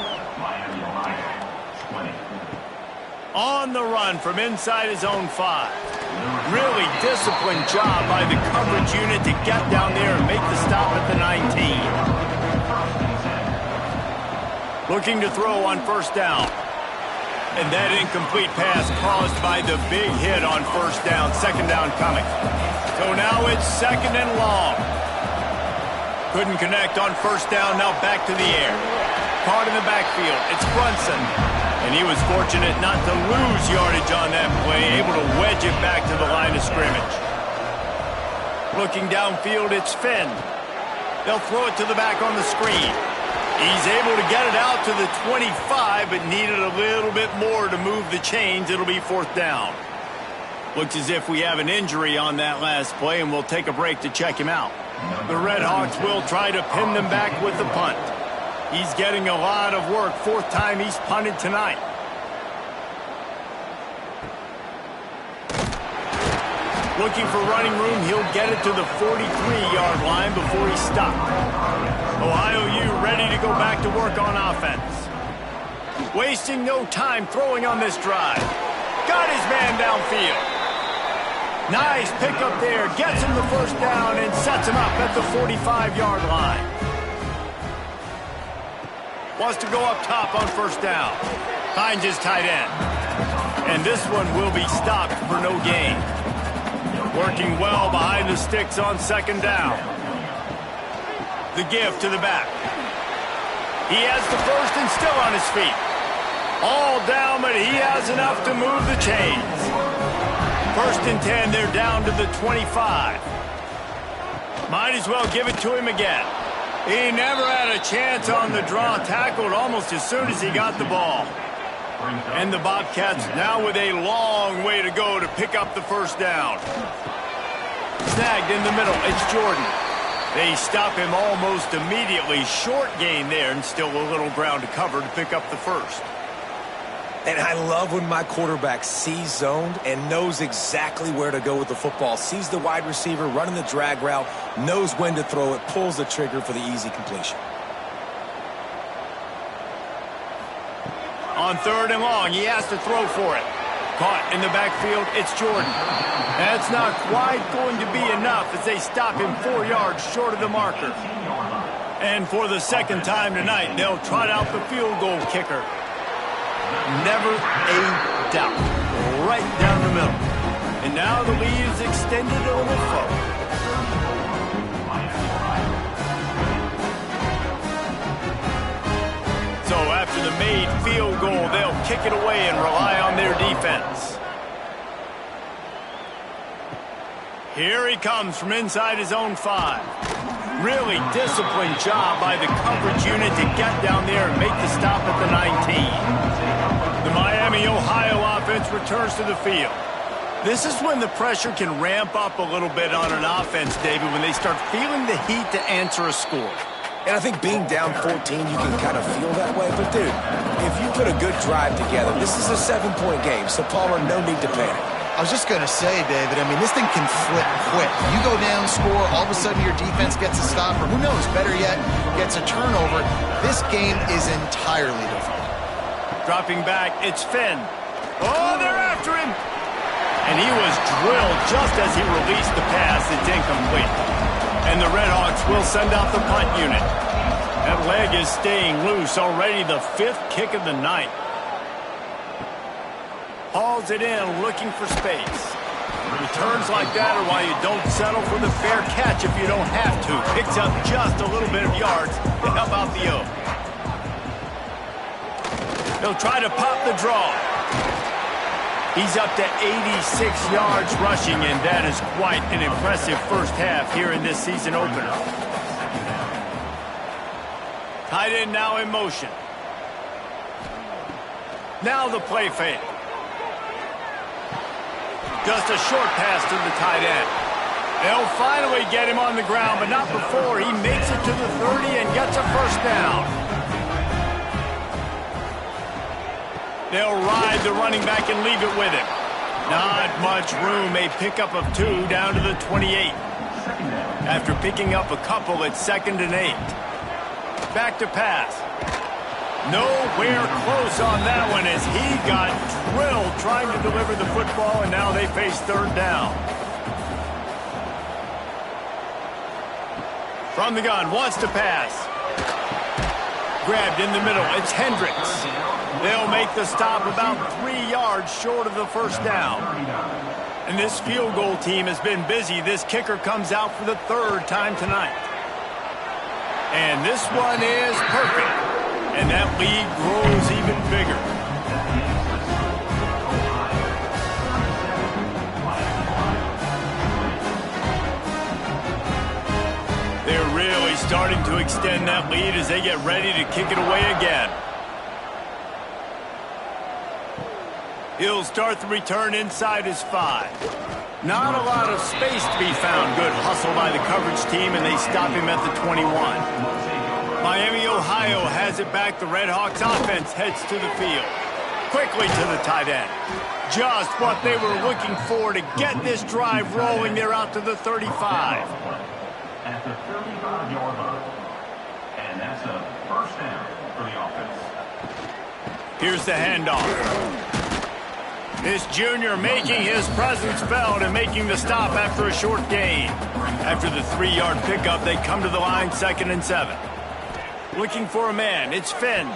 A: On the run from inside his own 5. Really disciplined job by the coverage unit to get down there and make the stop at the 19. Looking to throw on 1st down. And that incomplete pass caused by the big hit on 1st down. 2nd down coming. So now it's 2nd and long. Couldn't connect on 1st down. Now back to the air. Caught in the backfield. It's Brunson. And he was fortunate not to lose yardage on that play. Able to wedge it back to the line of scrimmage. Looking downfield, it's Finn. They'll throw it to the back on the screen. He's able to get it out to the 25, but needed a little bit more to move the chains. It'll be 4th down. Looks as if we have an injury on that last play, and we'll take a break to check him out. The Red Hawks will try to pin them back with the punt. He's getting a lot of work. 4th time he's punted tonight. Looking for running room. He'll get it to the 43-yard line before he's stopped. Ohio U ready to go back to work on offense. Wasting no time throwing on this drive. Got his man downfield. Nice pickup there. Gets him the 1st down and sets him up at the 45-yard line. Wants to go up top on 1st down. Finds his tight end. And this one will be stopped for no gain. Working well behind the sticks on 2nd down. The give to the back. He has the 1st and still on his feet. All down, but he has enough to move the chains. 1st and 10, they're down to the 25. Might as well give it to him again. He never had a chance on the draw, tackled almost as soon as he got the ball. And the Bobcats now with a long way to go to pick up the 1st down. Snagged in the middle, it's Jordan. They stop him almost immediately. Short gain there, and still a little ground to cover to pick up the 1st.
B: And I love when my quarterback sees zoned and knows exactly where to go with the football. Sees the wide receiver running the drag route, knows when to throw it, pulls the trigger for the easy completion.
A: On 3rd and long, he has to throw for it. Caught in the backfield, it's Jordan. That's not quite going to be enough as they stop him 4 yards short of the marker. And for the 2nd time tonight, they'll trot out the field goal kicker. Never a doubt. Right down the middle. And now the lead is extended a little further. goal, they'll kick it away and rely on their defense. Here he comes from inside his own 5. Really disciplined job by the coverage unit to get down there and make the stop at the 19. The Miami, Ohio offense returns to the field. This is when the pressure can ramp up a little bit on an offense, David, when they start feeling the heat to answer a score.
B: And I think being down 14, you can kind of feel that way. But, dude, if you put a good drive together, this is a 7-point game, so, Palmer, no need to panic.
C: I was just going to say, David, I mean, this thing can flip quick. You go down, score, all of a sudden your defense gets a stop, or who knows, better yet, gets a turnover. This game is entirely different.
A: Dropping back, it's Finn. Oh, they're after him! And he was drilled just as he released the pass. It's incomplete. And the Redhawks will send out the punt unit. That leg is staying loose. Already the 5th kick of the night. Hauls it in, looking for space. Returns like that are why you don't settle for the fair catch if you don't have to. Picks up just a little bit of yards to help out the O. He'll try to pop the draw. He's up to 86 yards rushing, and that is quite an impressive first half here in this season opener. Tight end now in motion. Now the play fake. Just a short pass to the tight end. They'll finally get him on the ground, but not before he makes it to the 30 and gets a first down. They'll ride the running back and leave it with him. Not much room. A pickup of 2 down to the 28. After picking up a couple, it's 2nd and 8. Back to pass. Nowhere close on that one as he got drilled trying to deliver the football, and now they face 3rd down. From the gun, wants to pass. Grabbed in the middle. It's Hendricks. They'll make the stop about 3 yards short of the first down. And this field goal team has been busy. This kicker comes out for the 3rd time tonight. And this one is perfect. And that lead grows even bigger. They're really starting to extend that lead as they get ready to kick it away again. He'll start the return inside his 5. Not a lot of space to be found. Good hustle by the coverage team, and they stop him at the 21. Miami, Ohio has it back. The Redhawks offense heads to the field. Quickly to the tight end. Just what they were looking for to get this drive rolling. They're out to the 35.
D: At the 35-yard line. And that's a first down for the offense.
A: Here's the handoff. This junior making his presence felt and making the stop after a short gain. After the 3-yard pickup, they come to the line 2nd and 7. Looking for a man. It's Finn.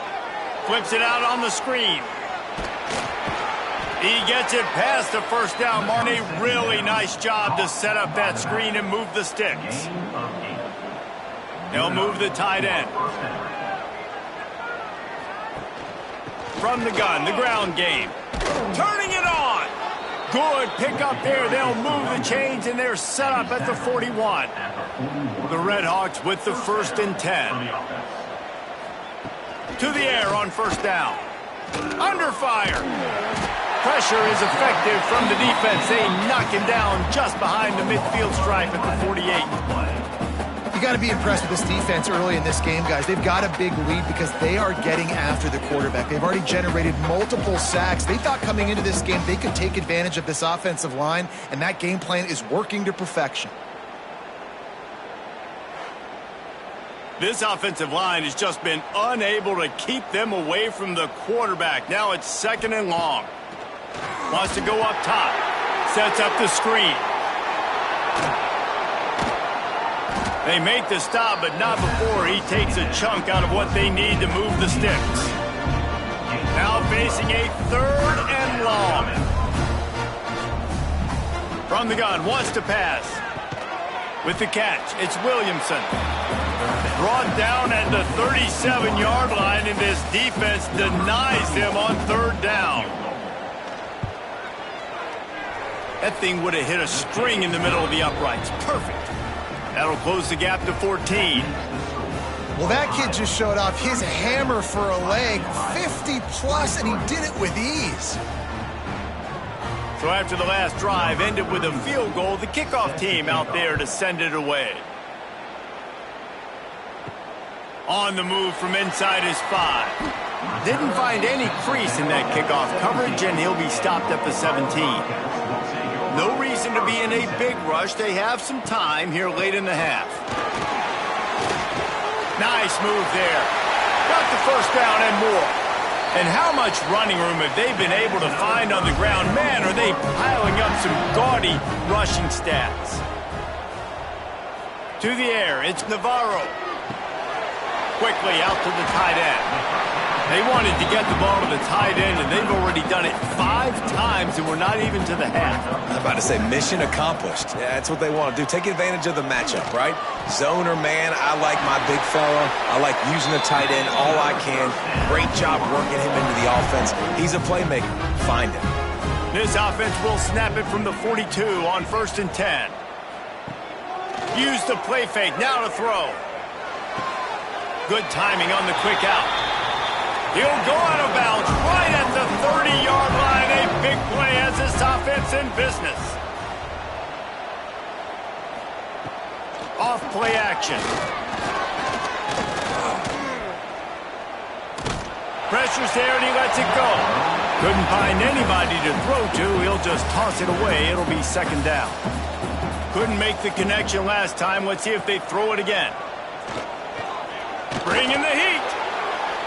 A: Flips it out on the screen. He gets it past the first down. Marnie, really nice job to set up that screen and move the sticks. They'll move the tight end. From the gun, the ground game. Turning it on. Good pickup there. They'll move the chains, and they're set up at the 41. The Redhawks with the 1st and 10. To the air on first down. Under fire. Pressure is effective from the defense. They knock him down just behind the midfield stripe at the 48.
C: You got to be impressed with this defense early in this game, guys. They've got a big lead because they are getting after the quarterback. They've already generated multiple sacks. They thought coming into this game they could take advantage of this offensive line, and that game plan is working to perfection.
A: This offensive line has just been unable to keep them away from the quarterback. Now it's 2nd and long. Wants to go up top. Sets up the screen. They make the stop, but not before he takes a chunk out of what they need to move the sticks. Now facing a 3rd and long. From the gun, wants to pass. With the catch, it's Williamson. Brought down at the 37-yard line, and this defense denies him on third down. That thing would have hit a string in the middle of the uprights. Perfect. That'll close the gap to 14.
C: Well, that kid just showed off his hammer for a leg, 50-plus, and he did it with ease.
A: So after the last drive ended with a field goal, the kickoff team out there to send it away. On the move from inside his 5. Didn't find any crease in that kickoff coverage, and he'll be stopped at the 17. No reason to be in a big rush. They have some time here late in the half. Nice move there. Got the first down and more. And how much running room have they been able to find on the ground? Man, are they piling up some gaudy rushing stats. To the air, it's Navarro. Quickly out to the tight end. They wanted to get the ball to the tight end, and they've already done it 5 times, and we're not even to the half.
B: I'm about to say mission accomplished. Yeah, that's what they want to do. Take advantage of the matchup, right? Zone or man, I like my big fella. I like using the tight end all I can. Great job working him into the offense. He's a playmaker. Find him.
A: This offense will snap it from the 42 on 1st and 10. Use the play fake. Now to throw. Good timing on the quick out. He'll go out of bounds right at the 30-yard line. A big play as this offense in business. Off play action. Pressure's there and he lets it go. Couldn't find anybody to throw to. He'll just toss it away. It'll be 2nd down. Couldn't make the connection last time. Let's see if they throw it again. Bring in the heat.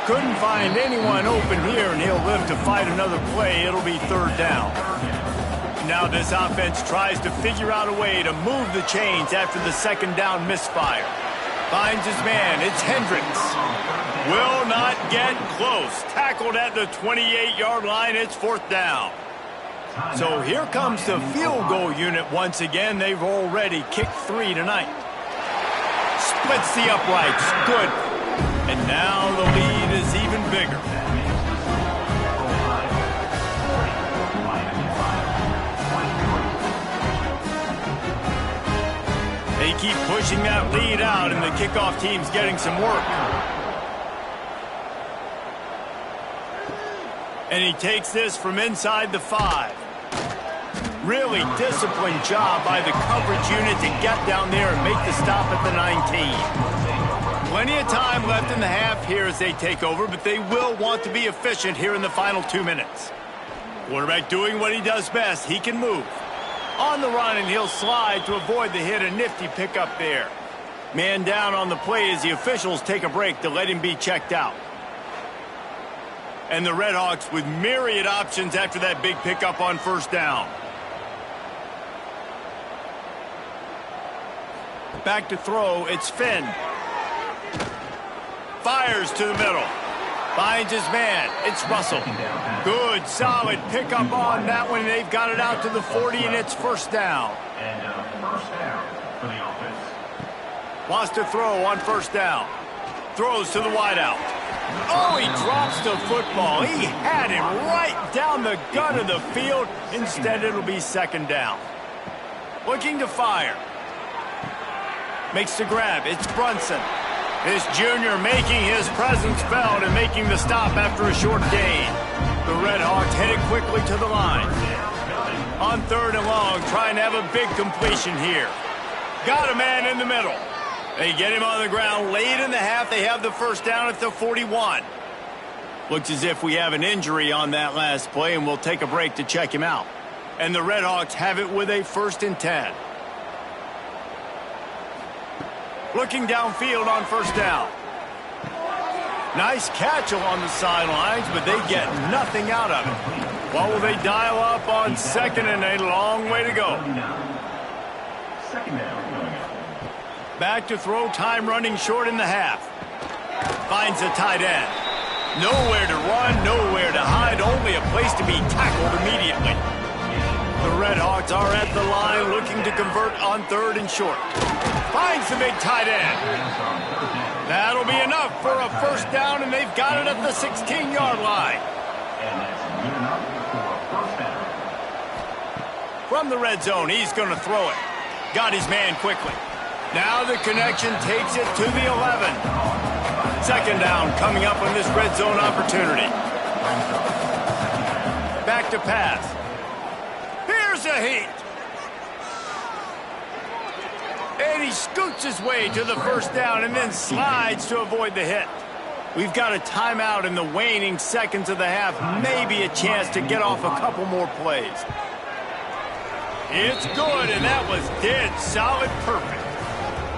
A: Couldn't find anyone open here, and he'll live to fight another play. It'll be 3rd down. Now this offense tries to figure out a way to move the chains after the 2nd down misfire. Finds his man. It's Hendricks. Will not get close. Tackled at the 28-yard line. It's 4th down. So here comes the field goal unit once again. They've already kicked 3 tonight. Splits the uprights. Good. And now the lead is even bigger. They keep pushing that lead out, and the kickoff team's getting some work. And he takes this from inside the 5. Really disciplined job by the coverage unit to get down there and make the stop at the 19. Plenty of time left in the half here as they take over, but they will want to be efficient here in the final 2 minutes. Quarterback doing what he does best. He can move. On the run, and he'll slide to avoid the hit. A nifty pickup there. Man down on the play as the officials take a break to let him be checked out. And the Redhawks with myriad options after that big pickup on 1st down. Back to throw, it's Finn. Fires to the middle. Finds his man. It's Russell. Good, solid pickup on that one. They've got it out to the 40, and it's 1st down.
D: And 1st down for the offense.
A: Wants to throw on 1st down. Throws to the wideout. Oh, he drops the football. He had him right down the gut of the field. Instead, it'll be 2nd down. Looking to fire. Makes the grab. It's Brunson. This junior making his presence felt and making the stop after a short gain. The Redhawks headed quickly to the line. On 3rd and long, trying to have a big completion here. Got a man in the middle. They get him on the ground late in the half. They have the 1st down at the 41. Looks as if we have an injury on that last play, and we'll take a break to check him out. And the Redhawks have it with a 1st and 10. Looking downfield on 1st down. Nice catch along the sidelines, but they get nothing out of it. What will they dial up on 2nd and a long way to go?
D: 2nd down.
A: Back to throw, time running short in the half. Finds a tight end. Nowhere to run, nowhere to hide, only a place to be tackled immediately. The Redhawks Bobcats are at the line looking to convert on 3rd and short. Finds the big tight end. That'll be enough for a first down, and they've got it at the 16-yard line.
D: And that's good enough for a first down.
A: From the red zone, he's going to throw it. Got his man quickly. Now the connection takes it to the 11. 2nd down coming up on this red zone opportunity. Back to pass. Here's a heat. And he scoots his way to the first down and then slides to avoid the hit. We've got a timeout in the waning seconds of the half. Maybe a chance to get off a couple more plays. It's good, and that was dead solid perfect.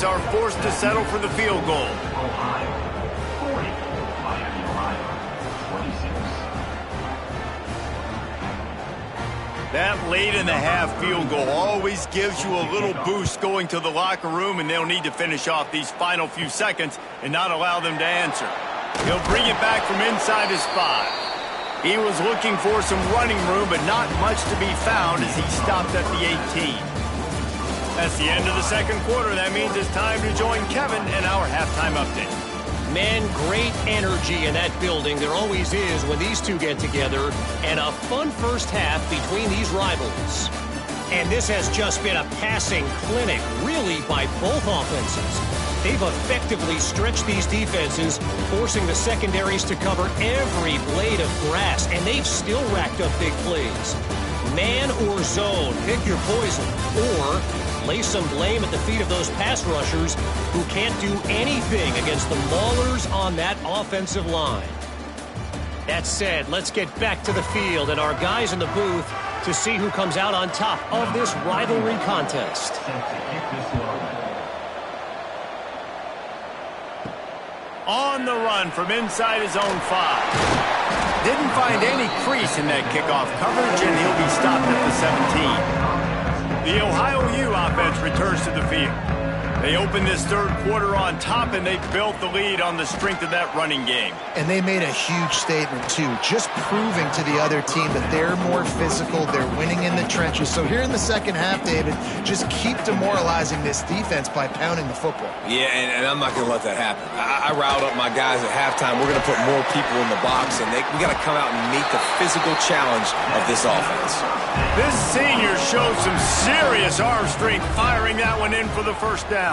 A: Are forced to settle for the field goal.
D: Ohio 40, Miami Ohio 26.
A: That late in the half field goal always gives you a little boost going to the locker room, and they'll need to finish off these final few seconds and not allow them to answer. He'll bring it back from inside his 5. He was looking for some running room, but not much to be found as he stopped at the 18. That's the end of the 2nd quarter. That means it's time to join Kevin in our halftime update.
E: Man, great energy in that building. There always is when these two get together. And a fun first half between these rivals. And this has just been a passing clinic, really, by both offenses. They've effectively stretched these defenses, forcing the secondaries to cover every blade of grass. And they've still racked up big plays. Man or zone, pick your poison. Or lay some blame at the feet of those pass rushers who can't do anything against the maulers on that offensive line. That said, let's get back to the field and our guys in the booth to see who comes out on top of this rivalry contest.
A: On the run from inside his own 5. Didn't find any crease in that kickoff coverage, and he'll be stopped at the 17. The Ohio U offense returns to the field. They opened this 3rd quarter on top, and they built the lead on the strength of that running game.
C: And they made a huge statement, too, just proving to the other team that they're more physical, they're winning in the trenches. So here in the 2nd half, David, just keep demoralizing this defense by pounding the football.
B: Yeah, and I'm not going to let that happen. I riled up my guys at halftime. We're going to put more people in the box, and we got to come out and meet the physical challenge of this offense.
A: This senior showed some serious arm strength firing that one in for the first down.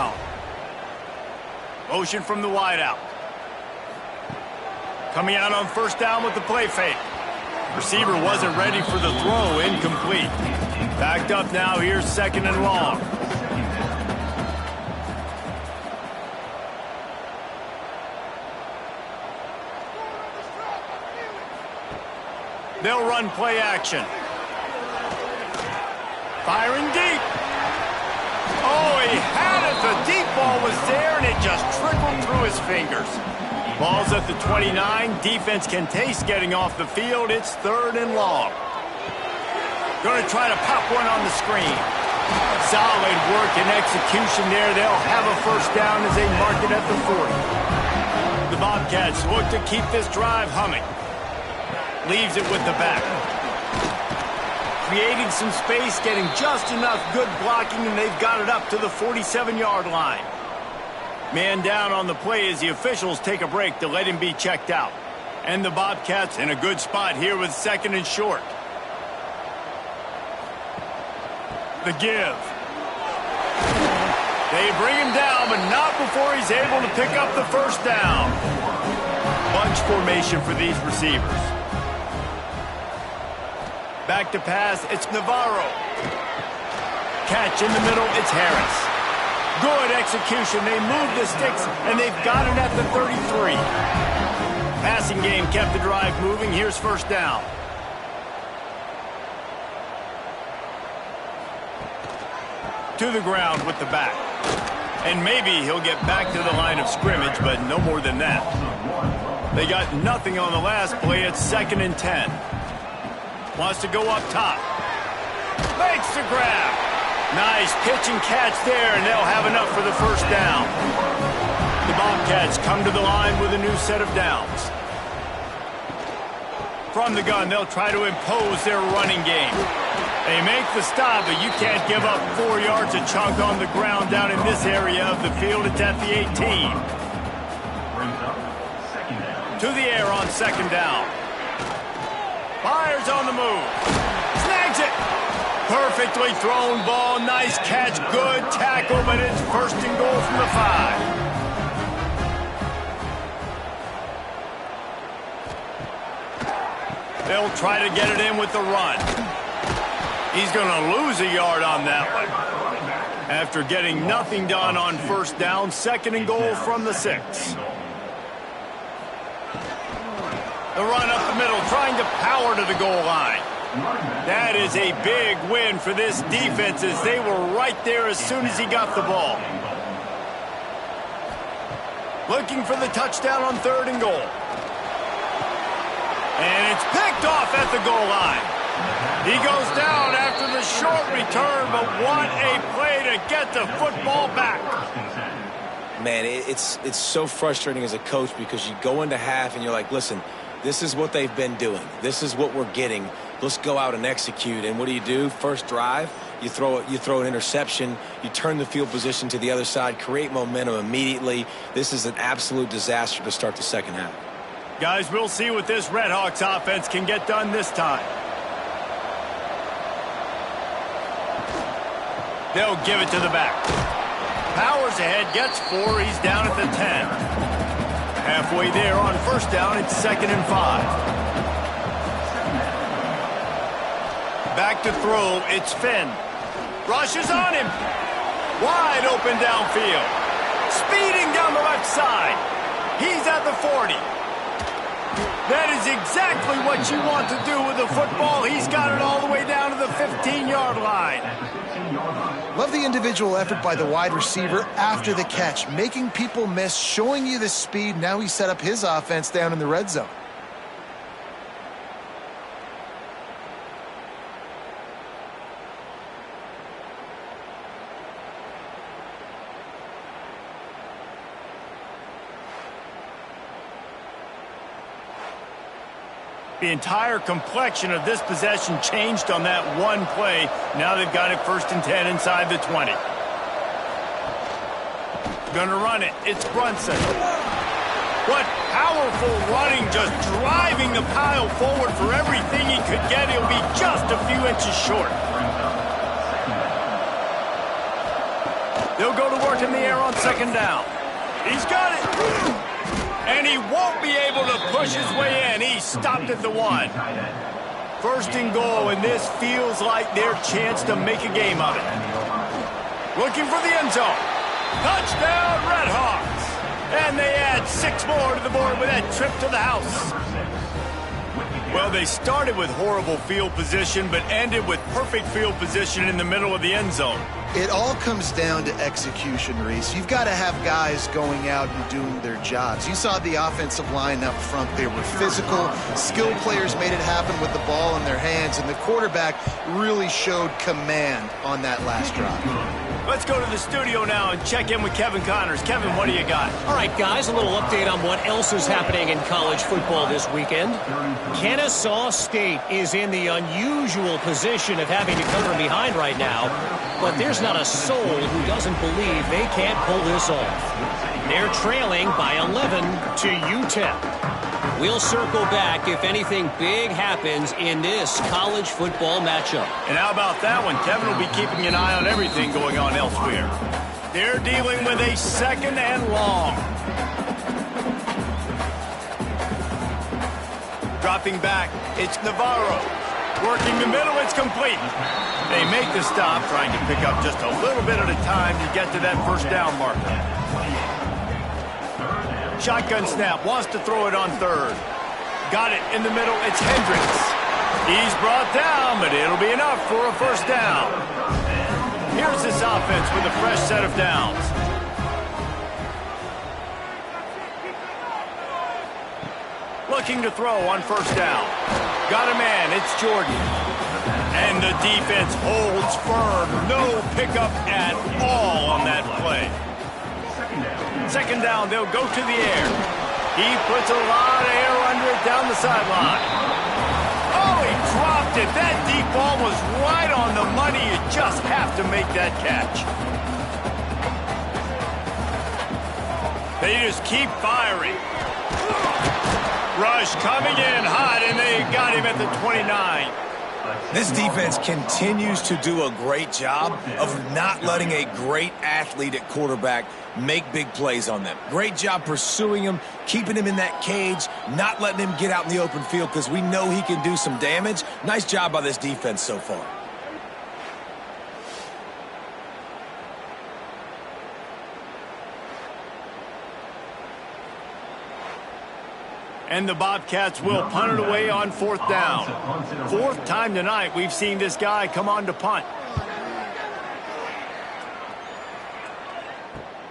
A: Motion from the wideout. Coming out on first down with the play fake. Receiver wasn't ready for the throw, incomplete. Backed up now, here's 2nd and long. They'll run play action. Firing deep. Oh, he had it. The deep ball was there, and it just trickled through his fingers. Ball's at the 29. Defense can taste getting off the field. It's 3rd and long. Going to try to pop one on the screen. Solid work and execution there. They'll have a first down as they mark it at the 40. The Bobcats look to keep this drive humming. Leaves it with the back. Creating some space, getting just enough good blocking, and they've got it up to the 47-yard line. Man down on the play as the officials take a break to let him be checked out. And the Bobcats in a good spot here with 2nd and short. The give. They bring him down, but not before he's able to pick up the first down. Bunch formation for these receivers. Back to pass, it's Navarro. Catch in the middle, it's Harris. Good execution. They moved the sticks, and they've got it at the 33. Passing game kept the drive moving. Here's first down. To the ground with the back. And maybe he'll get back to the line of scrimmage, but no more than that. They got nothing on the last play. It's 2nd and 10. Wants to go up top. Makes the grab. Nice pitch and catch there, and they'll have enough for the first down. The Bobcats come to the line with a new set of downs. From the gun, they'll try to impose their running game. They make the stop, but you can't give up 4 yards a chunk on the ground down in this area of the field. It's at the 18. To the air on second down. Fires on the move. Snags it. Perfectly thrown ball. Nice catch. Good tackle, but it's first and goal from the 5. They'll try to get it in with the run. He's going to lose a yard on that one. After getting nothing done on first down, second and goal from the 6. The run up the middle, trying to power to the goal line. That is a big win for this defense as they were right there as soon as he got the ball. Looking for the touchdown on third and goal. And it's picked off at the goal line. He goes down after the short return, but what a play to get the football back.
B: Man, it's so frustrating as a coach because you go into half and you're like, listen, this is what they've been doing. This is what we're getting. Let's go out and execute. And what do? First drive, you throw an interception, you turn the field position to the other side, create momentum immediately. This is an absolute disaster to start the second half.
A: Guys, we'll see what this Redhawks offense can get done this time. They'll give it to the back. Powers ahead, gets 4. He's down at the 10. Halfway there on first down, it's second and 5. Back to throw, it's Finn. Rushes on him. Wide open downfield. Speeding down the left side. He's at the 40. That is exactly what you want to do with the football. He's got it all the way down to the 15-yard line.
C: Love the individual effort by the wide receiver after the catch, making people miss, showing you the speed. Now he set up his offense down in the red zone.
A: The entire complexion of this possession changed on that one play. Now they've got it first and 10 inside the 20. Gonna run it. It's Brunson. What powerful running, just driving the pile forward for everything he could get. He'll be just a few inches short. They'll go to work in the air on second down. He's got it. And he won't be able to push his way in. He stopped at the 1. First and goal, and this feels like their chance to make a game of it. Looking for the end zone. Touchdown, Redhawks. And they add 6 more to the board with that trip to the house. Well, they started with horrible field position, but ended with perfect field position in the middle of the end zone.
C: It all comes down to execution, Reese. You've got to have guys going out and doing their jobs. You saw the offensive line up front. They were physical. Skilled players made it happen with the ball in their hands, and the quarterback really showed command on that last drive.
A: Let's go to the studio now and check in with Kevin Connors. Kevin, what do you got?
E: All right, guys, a little update on what else is happening in college football this weekend. Kennesaw State is in the unusual position of having to come from behind right now, but there's not a soul who doesn't believe they can't pull this off. They're trailing by 11 to UTEP. We'll circle back if anything big happens in this college football matchup.
A: And how about that one? Kevin will be keeping an eye on everything going on elsewhere. They're dealing with a second and long. Dropping back, it's Navarro. Working the middle, it's complete. They make the stop, trying to pick up just a little bit at a time to get to that first down marker. Shotgun snap, wants to throw it on third. Got it in the middle, it's Hendricks. He's brought down, but it'll be enough for a first down. Here's this offense with a fresh set of downs. Looking to throw on first down. Got a man, it's Jordan. And the defense holds firm. No pickup at all on that play. Second down, they'll go to the air. He puts a lot of air under it down the sideline. Oh, Oh, he dropped it. That deep ball was right on the money. You just have to make that catch. They just keep firing. Rush coming in hot, and they got him at the 29.
B: This defense continues to do a great job of not letting a great athlete at quarterback make big plays on them. Great job pursuing him, keeping him in that cage, not letting him get out in the open field because we know he can do some damage. Nice job by this defense so far.
A: And the Bobcats will punt it away on 4th down. 4th time tonight we've seen this guy come on to punt.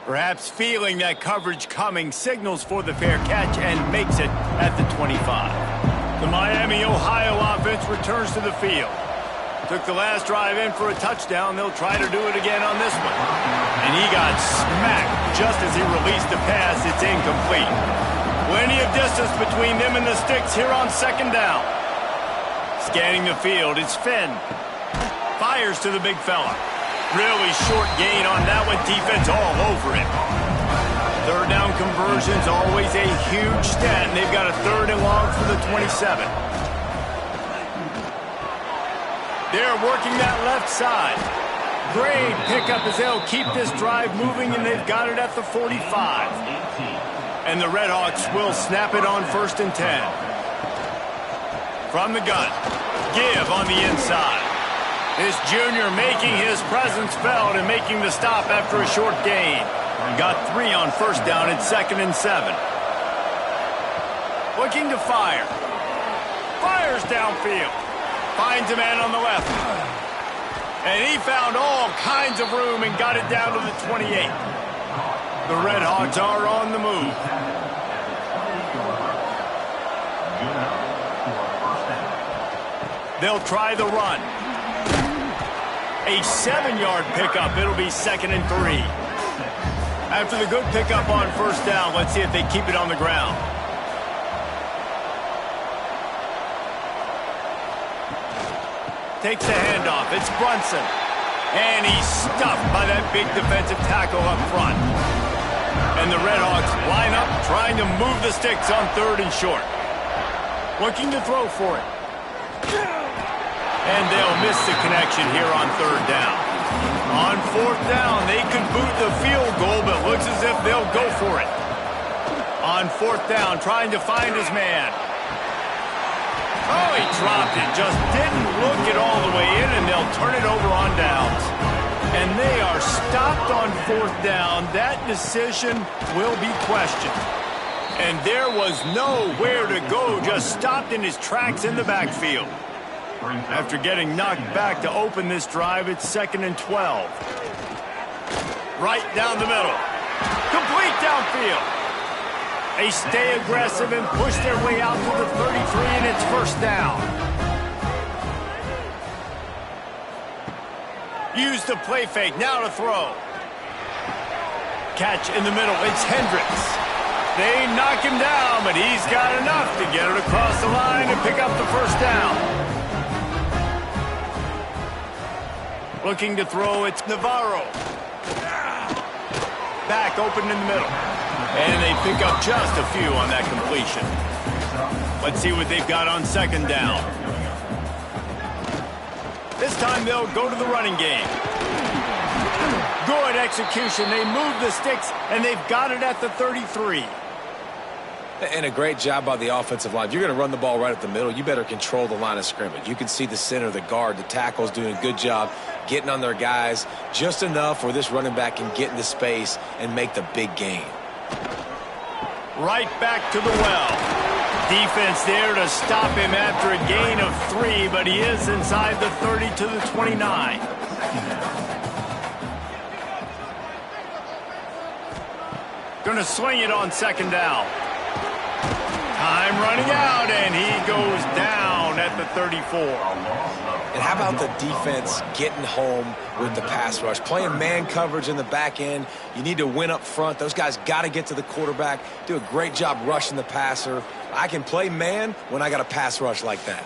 A: Perhaps feeling that coverage coming, signals for the fair catch and makes it at the 25. The Miami, Ohio offense returns to the field. Took the last drive in for a touchdown. They'll try to do it again on this one. And he got smacked just as he released the pass. It's incomplete. Plenty of distance between them and the sticks here on 2nd down. Scanning the field, it's Finn. Fires to the big fella. Really short gain on that one. Defense all over him. 3rd down conversion's always a huge stat, and they've got a 3rd and long for the 27. They're working that left side. Great pickup as they'll keep this drive moving, and they've got it at the 45. And the Redhawks will snap it on 1st and 10. From the gun, give on the inside. This junior making his presence felt and making the stop after a short gain. Got 3 on 1st down at 2nd and 7. Looking to fire. Fires downfield. Finds a man on the left. And he found all kinds of room and got it down to the 28. The Redhawks are on the move. They'll try the run. A 7-yard pickup. It'll be 2nd and 3. After the good pickup on 1st down, let's see if they keep it on the ground. Takes the handoff. It's Brunson. And he's stuffed by that big defensive tackle up front. And the Redhawks line up, trying to move the sticks on 3rd and short. Looking to throw for it. And they'll miss the connection here on 3rd down. On 4th down, they could boot the field goal, but looks as if they'll go for it. On 4th down, trying to find his man. Oh, he dropped it. Just didn't look it all the way in, and they'll turn it over on downs. And they are stopped on 4th down. That decision will be questioned. And there was nowhere to go, just stopped in his tracks in the backfield. After getting knocked back to open this drive, it's 2nd and 12. Right down the middle. Complete downfield. They stay aggressive and push their way out to the 33, and it's 1st down. Use the play fake, now to throw. Catch in the middle, it's Hendricks. They knock him down, but he's got enough to get it across the line and pick up the 1st down. Looking to throw, it's Navarro. Back open in the middle. And they pick up just a few on that completion. Let's see what they've got on 2nd down. This time they'll go to the running game. Good execution. They move the sticks, and they've got it at the 33.
B: And a great job by the offensive line. If you're going to run the ball right at the middle, you better control the line of scrimmage. You can see the center, the guard, the tackle's doing a good job getting on their guys just enough where this running back can get into space and make the big gain.
A: Right back to the well. Defense there to stop him after a gain of 3, but he is inside the 30 to the 29. Going to swing it on 2nd down. Time running out, and he goes down at the 34.
B: And how about the defense getting home with the pass rush? Playing man coverage in the back end. You need to win up front. Those guys got to get to the quarterback. Do a great job rushing the passer. I can play man when I got a pass rush like that.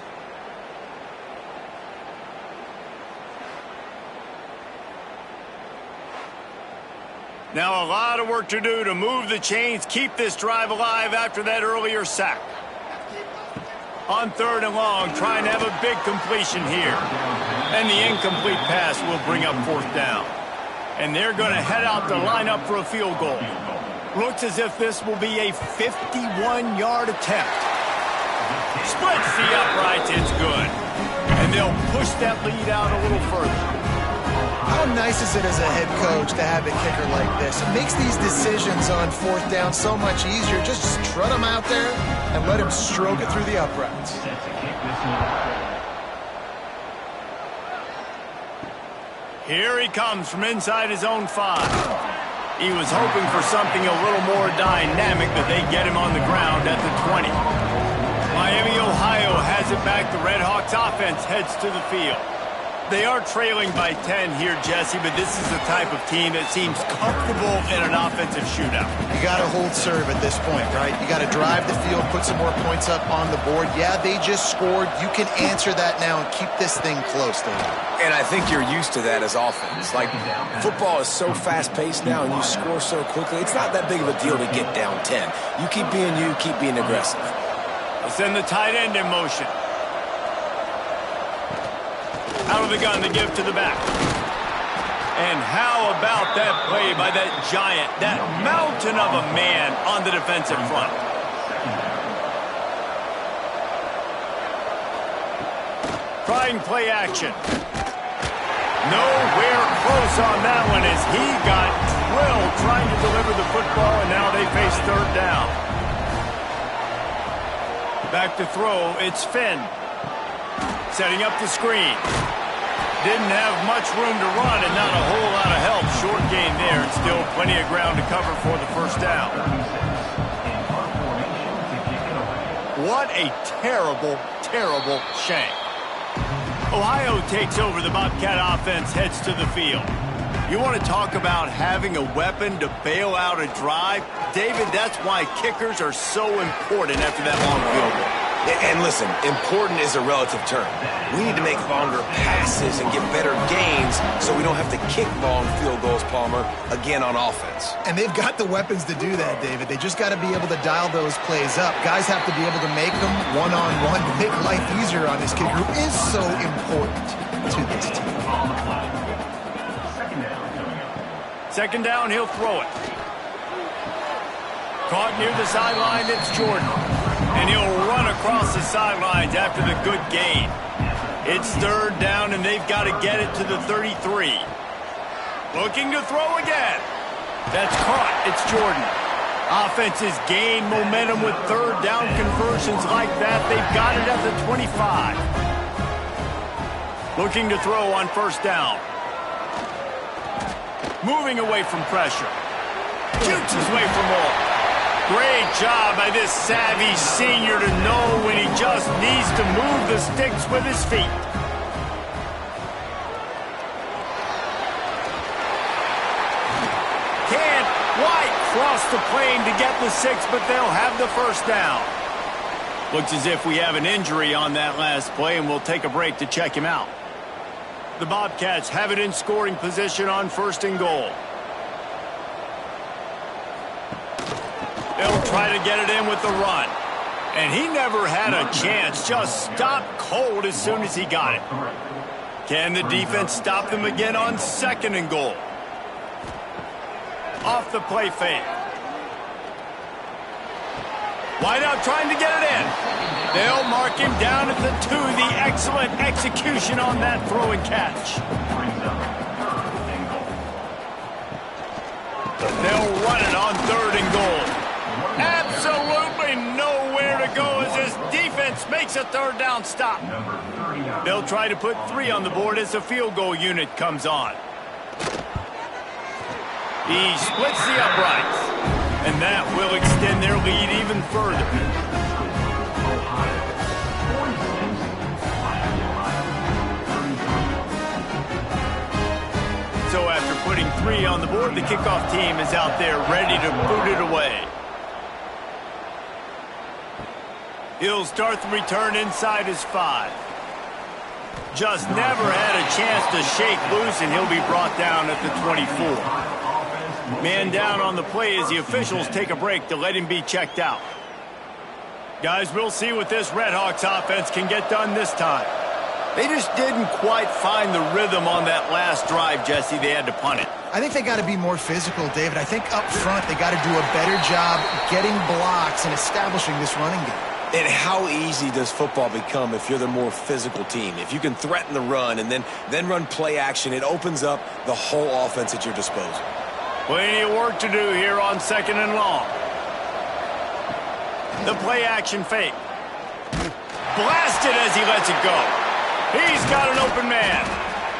A: Now a lot of work to do to move the chains, keep this drive alive after that earlier sack. On 3rd and long, trying to have a big completion here. And the incomplete pass will bring up 4th down. And they're going to head out to line up for a field goal. Looks as if this will be a 51-yard attempt. Splits the uprights, it's good. And they'll push that lead out a little further.
C: How nice is it as a head coach to have a kicker like this? It makes these decisions on 4th down so much easier. Just strut him out there and let him stroke it through the uprights.
A: Here he comes from inside his own 5. He was hoping for something a little more dynamic, but they get him on the ground at the 20. Miami, Ohio has it back. The Red Hawks offense heads to the field. They are trailing by 10 here, Jesse, but this is the type of team that seems comfortable in an offensive shootout.
C: You got to hold serve at this point, right? You got to drive the field, put some more points up on the board. Yeah, they just scored. You can answer that now and keep this thing close, Dave.
B: And I think you're used to that as offense. Like, football is so fast-paced now and you score so quickly. It's not that big of a deal to get down 10. You keep being aggressive.
A: Let's send the tight end in motion. Out of the gun to give to the back. And how about that play by that giant, that mountain of a man on the defensive front? Trying play action. Nowhere close on that one as he got drilled trying to deliver the football, and now they face 3rd down. Back to throw, it's Finn. Setting up the screen. Didn't have much room to run and not a whole lot of help. Short gain there and still plenty of ground to cover for the 1st down. What a terrible, terrible shank. Ohio takes over. The Bobcat offense heads to the field. You want to talk about having a weapon to bail out a drive? David, that's why kickers are so important after that long field goal.
B: And listen, important is a relative term. We need to make longer passes and get better gains so we don't have to kick long field goals, Palmer, again on offense.
C: And they've got the weapons to do that, David. They just got to be able to dial those plays up. Guys have to be able to make them one-on-one to make life easier on this kicker, who is so important to this team.
A: 2nd down, he'll throw it. Caught near the sideline, it's Jordan. And he'll run across the sidelines after the good gain. It's 3rd down, and they've got to get it to the 33. Looking to throw again. That's caught. It's Jordan. Offenses gain momentum with 3rd down conversions like that. They've got it at the 25. Looking to throw on 1st down. Moving away from pressure. Shoots his way for more. Great job by this savvy senior to know when he just needs to move the sticks with his feet. Can't quite cross the plane to get the 6, but they'll have the 1st down. Looks as if we have an injury on that last play, and we'll take a break to check him out. The Bobcats have it in scoring position on 1st and goal. They'll try to get it in with the run. And he never had a chance. Just stopped cold as soon as he got it. Can the defense stop them again on 2nd and goal? Off the play fake. Wide out trying to get it in. They'll mark him down at the 2. The excellent execution on that throw and catch. They'll run it on 3rd and goal. Absolutely nowhere to go as this defense makes a 3rd down stop. They'll try to put 3 on the board as the field goal unit comes on. He splits the uprights, and that will extend their lead even further. So after putting 3 on the board, the kickoff team is out there ready to boot it away. He'll start the return inside his 5. Just never had a chance to shake loose, and he'll be brought down at the 24. Man down on the play as the officials take a break to let him be checked out. Guys, we'll see what this Redhawks offense can get done this time. They just didn't quite find the rhythm on that last drive, Jesse. They had to punt it.
C: I think they got to be more physical, David. I think up front they got to do a better job getting blocks and establishing this running game.
B: And how easy does football become if you're the more physical team? If you can threaten the run and then run play action, it opens up the whole offense at your disposal.
A: Plenty of work to do here on 2nd and long. The play action fake. Blasted as he lets it go. He's got an open man.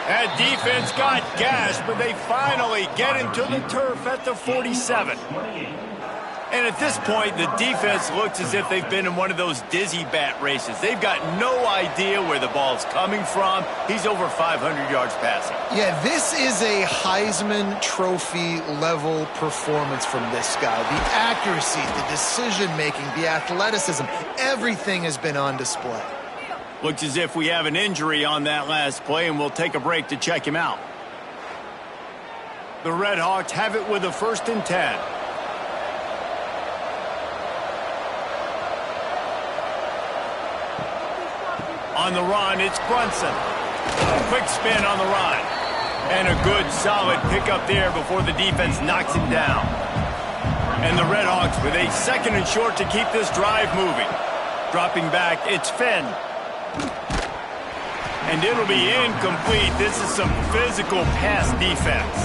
A: That defense got gashed, but they finally get him to the turf at the 47. And at this point, the defense looks as if they've been in one of those dizzy bat races. They've got no idea where the ball's coming from. He's over 500 yards passing.
C: Yeah, this is a Heisman Trophy level performance from this guy. The accuracy, the decision-making, the athleticism, everything has been on display.
A: Looks as if we have an injury on that last play, and we'll take a break to check him out. The Redhawks have it with a 1st and 10. On the run, it's Brunson. Quick spin on the run. And a good, solid pickup there before the defense knocks him down. And the Redhawks with a 2nd and short to keep this drive moving. Dropping back, it's Finn. And it'll be incomplete. This is some physical pass defense.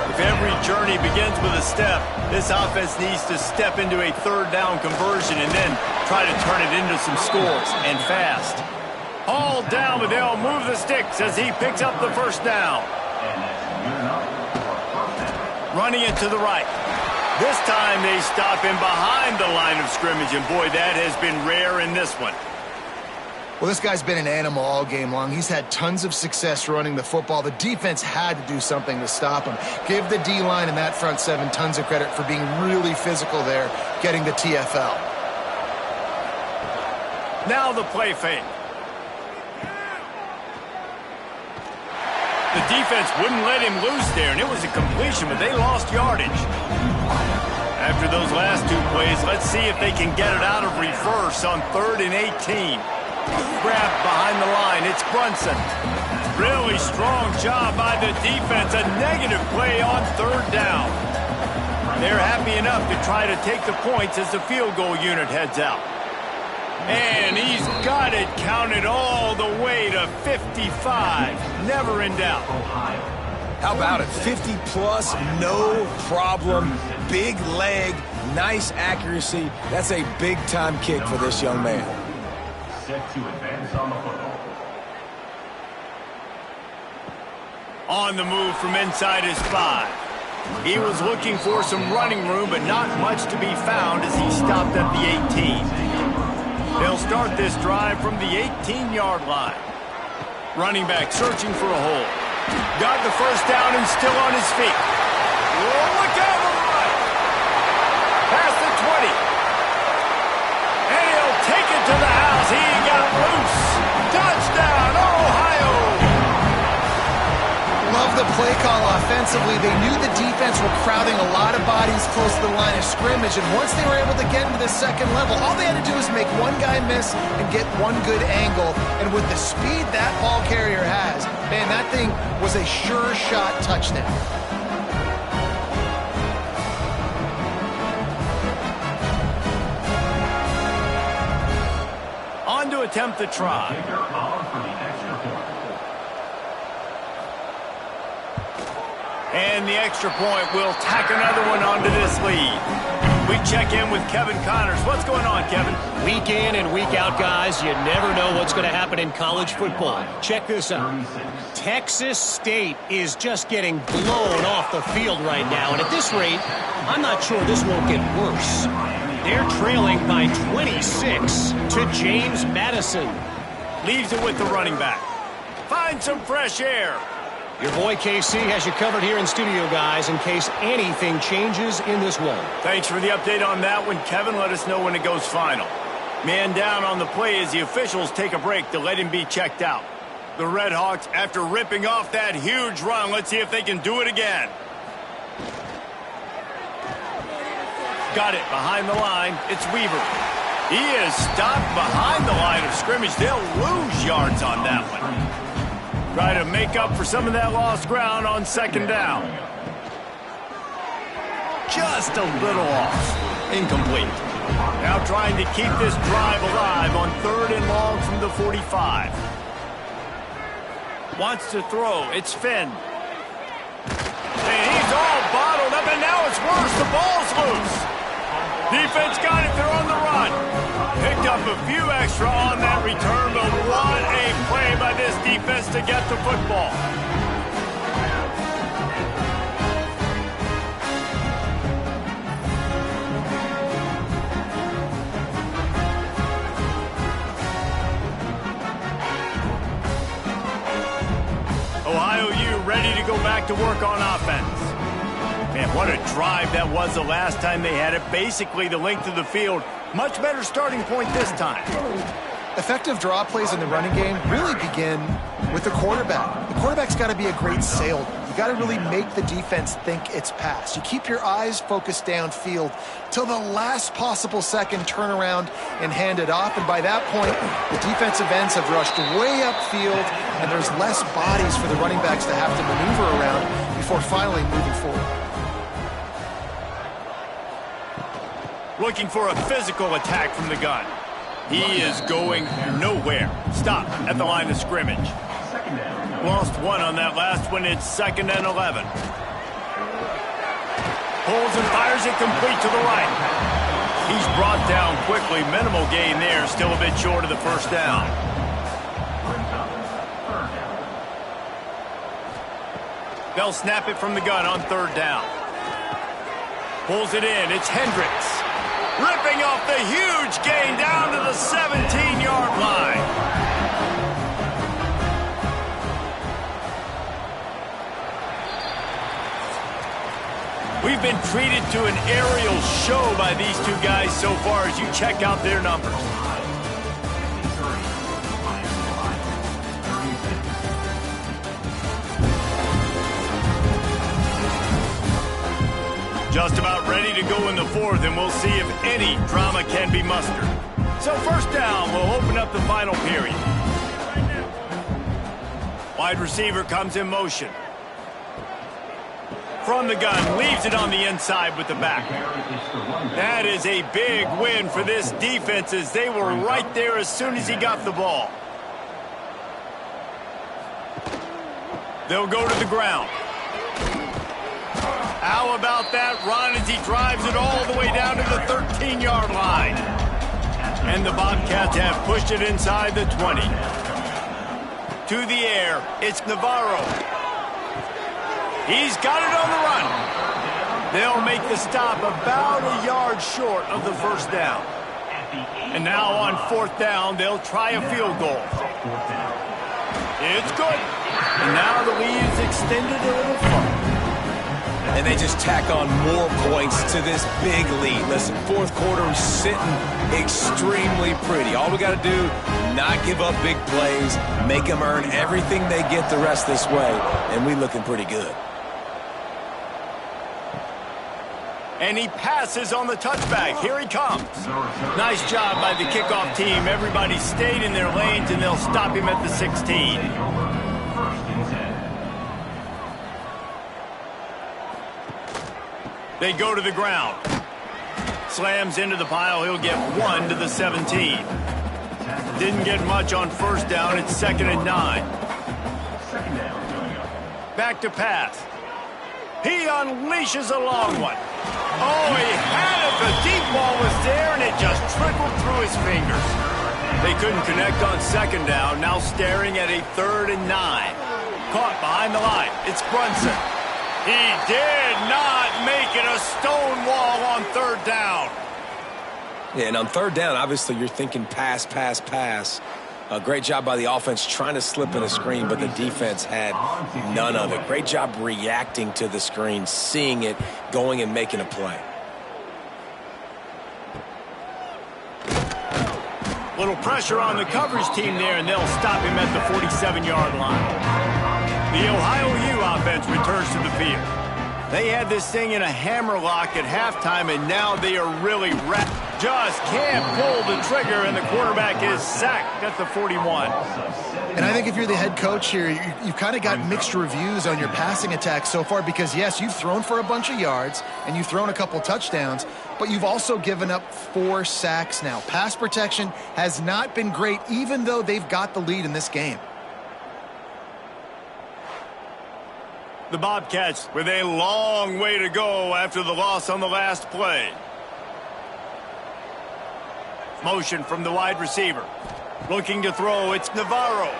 A: If every journey begins with a step, this offense needs to step into a 3rd down conversion and then try to turn it into some scores, and fast. All down, but they'll move the sticks as he picks up the 1st down. Running it to the right. This time they stop him behind the line of scrimmage, and boy, that has been rare in this one.
C: Well, this guy's been an animal all game long. He's had tons of success running the football. The defense had to do something to stop him. Give the D-line and that front 7 tons of credit for being really physical there, getting the TFL.
A: Now the play fake. The defense wouldn't let him loose there, and it was a completion, but they lost yardage. After those last 2 plays, let's see if they can get it out of reverse on 3rd and 18. Grabbed behind the line, it's Brunson. Really strong job by the defense. A negative play on 3rd down. They're happy enough to try to take the points as the field goal unit heads out. And he's got it counted all the way to 55. Never in doubt.
B: How about it? 50-plus, no problem. Big leg, nice accuracy. That's a big-time kick for this young man.
D: Set to advance on the football.
A: On the move from inside his 5. He was looking for some running room, but not much to be found as he stopped at the 18. They'll start this drive from the 18-yard line. Running back searching for a hole. Got the 1st down and still on his feet. Oh, look out on the right. Past the 20. And he'll take it to the house. He got loose. Touchdown, Ohio.
C: Love the play call offensively. They knew the defense were crowding a lot of bodies close to the line of scrimmage, and once they were able to get into the 2nd level, all they had to do was make one guy miss and get one good angle. And with the speed that ball carrier has, man, that thing was a sure shot touchdown.
A: On to attempt the try. And the extra point will tack another one onto this lead. We check in with Kevin Connors. What's going on, Kevin?
E: Week in and week out, guys, you never know what's going to happen in college football. Check this out. Texas State is just getting blown off the field right now. And at this rate, I'm not sure this won't get worse. They're trailing by 26 to James Madison.
A: Leaves it with the running back. Find some fresh air.
E: Your boy KC has you covered here in studio, guys, in case anything changes in this one.
A: Thanks for the update on that one, Kevin. Let us know when it goes final. Man down on the play as the officials take a break to let him be checked out. The Redhawks, after ripping off that huge run, let's see if they can do it again. got it behind the line. It's Weaver. He is stopped behind the line of scrimmage. They'll lose yards on that one. Try to make up for some of that lost ground on second down. Just a little off. Incomplete. Now trying to keep this drive alive on 3rd and long from the 45. Wants to throw. It's Finn. And he's all bottled up, and now it's worse. The ball's loose. Defense got it. They're on the run. Picked up a few extra on that return, but what a play by this defense to get the football. Ohio U ready to go back to work on offense. Man, what a drive that was the last time they had it. Basically the length of the field. Much better starting point this time.
C: Effective draw plays in the running game really begin with the quarterback. The quarterback's got to be a great salesman. You got to really make the defense think it's pass. You keep your eyes focused downfield till the last possible second, turn around and hand it off. And by that point, the defensive ends have rushed way upfield, and there's less bodies for the running backs to have to maneuver around before finally moving forward.
A: Looking for a physical attack from the gun. He is going nowhere. Stop at the line of scrimmage. Lost one on that last one. It's 2nd and 11. Pulls and fires it complete to the right. He's brought down quickly. Minimal gain there. Still a bit short of the first down. They'll snap it from the gun on 3rd down. Pulls it in. It's Hendricks. Ripping off the huge gain down to the 17-yard line. We've been treated to an aerial show by these two guys so far as you check out their numbers. Just about ready to go in the 4th, and we'll see if any drama can be mustered. So 1st down will open up the final period. Wide receiver comes in motion. From the gun, leaves it on the inside with the back. That is a big win for this defense as they were right there as soon as he got the ball. They'll go to the ground. How about that run as he drives it all the way down to the 13-yard line? And the Bobcats have pushed it inside the 20. To the air, it's Navarro. He's got it on the run. They'll make the stop about a yard short of the 1st down. And now on 4th down, they'll try a field goal. It's good. And now the lead is extended a little further.
B: And they just tack on more points to this big lead. Listen, 4th quarter is sitting extremely pretty. All we got to do, not give up big plays, make them earn everything they get the rest this way, and we looking pretty good.
A: And he passes on the touchback. Here he comes. Nice job by the kickoff team. Everybody stayed in their lanes, and they'll stop him at the 16. They go to the ground. Slams into the pile. He'll get 1 to the 17. Didn't get much on 1st down. It's 2nd and 9. Back to pass. He unleashes a long one. Oh, he had it. The deep ball was there, and it just trickled through his fingers. They couldn't connect on 2nd down. Now staring at a 3rd and 9. Caught behind the line. It's Brunson. He did not make it a stone wall on 3rd down.
B: Yeah, and on 3rd down, obviously you're thinking pass, pass, pass. A great job by the offense trying to slip in a screen, but the defense had none of it. Great job reacting to the screen, seeing it, going and making a play.
A: Little pressure on the coverage team there, and they'll stop him at the 47-yard line. The Ohio U offense returns to the field. They had this thing in a hammerlock at halftime, and now they are really wrapped. Just can't pull the trigger, and the quarterback is sacked at the 41.
C: And I think if you're the head coach here, you've kind of got mixed reviews on your passing attack so far because, yes, you've thrown for a bunch of yards and you've thrown a couple touchdowns, but you've also given up 4 sacks now. Pass protection has not been great, even though they've got the lead in this game.
A: The Bobcats with a long way to go after the loss on the last play. Motion from the wide receiver. Looking to throw, it's Navarro.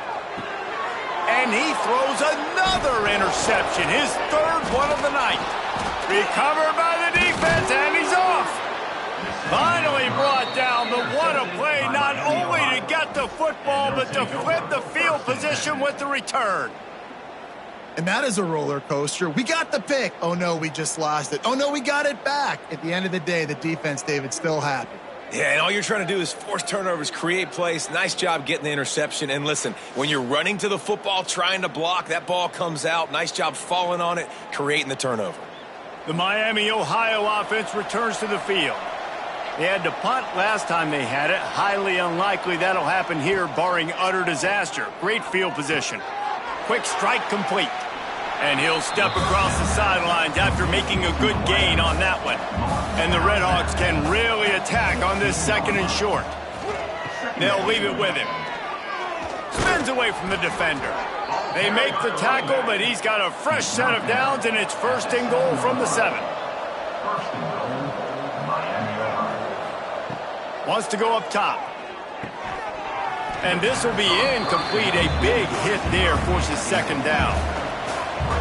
A: And he throws another interception, his 3rd one of the night. Recovered by the defense, and he's off. Finally brought down, but what a play, not only to get the football, but to flip the field position with the return.
C: And that is a roller coaster. We got the pick. Oh, no, we just lost it. Oh, no, we got it back. At the end of the day, the defense, David, still happy.
B: Yeah, and all you're trying to do is force turnovers, create plays. Nice job getting the interception. And listen, when you're running to the football, trying to block, that ball comes out. Nice job falling on it, creating the turnover.
A: The Miami, Ohio offense returns to the field. They had to punt last time they had it. Highly unlikely that'll happen here, barring utter disaster. Great field position. Quick strike complete. And he'll step across the sidelines after making a good gain on that one. And the Redhawks can really attack on this 2nd and short. They'll leave it with him. Spins away from the defender. They make the tackle, but he's got a fresh set of downs, and it's 1st and goal from the 7. Wants to go up top. And this will be incomplete. A big hit there forces 2nd down.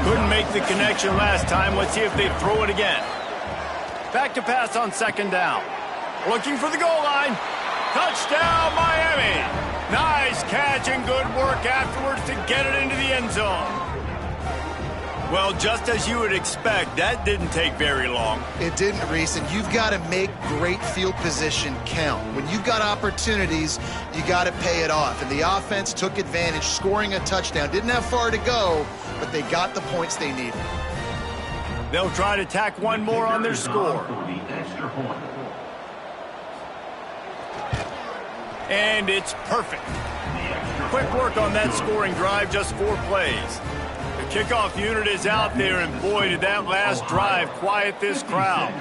A: Couldn't make the connection last time. Let's see if they throw it again. Back to pass on 2nd down. Looking for the goal line. Touchdown, Miami. Nice catch and good work afterwards to get it into the end zone. Well, just as you would expect, that didn't take very long.
C: It didn't, Reese, and you've got to make great field position count. When you've got opportunities, you got to pay it off. And the offense took advantage, scoring a touchdown. Didn't have far to go, but they got the points they needed.
A: They'll try to tack one more on their score. And it's perfect. Quick work on that scoring drive, just 4 plays. The kickoff unit is out there, and boy, did that last drive quiet this crowd.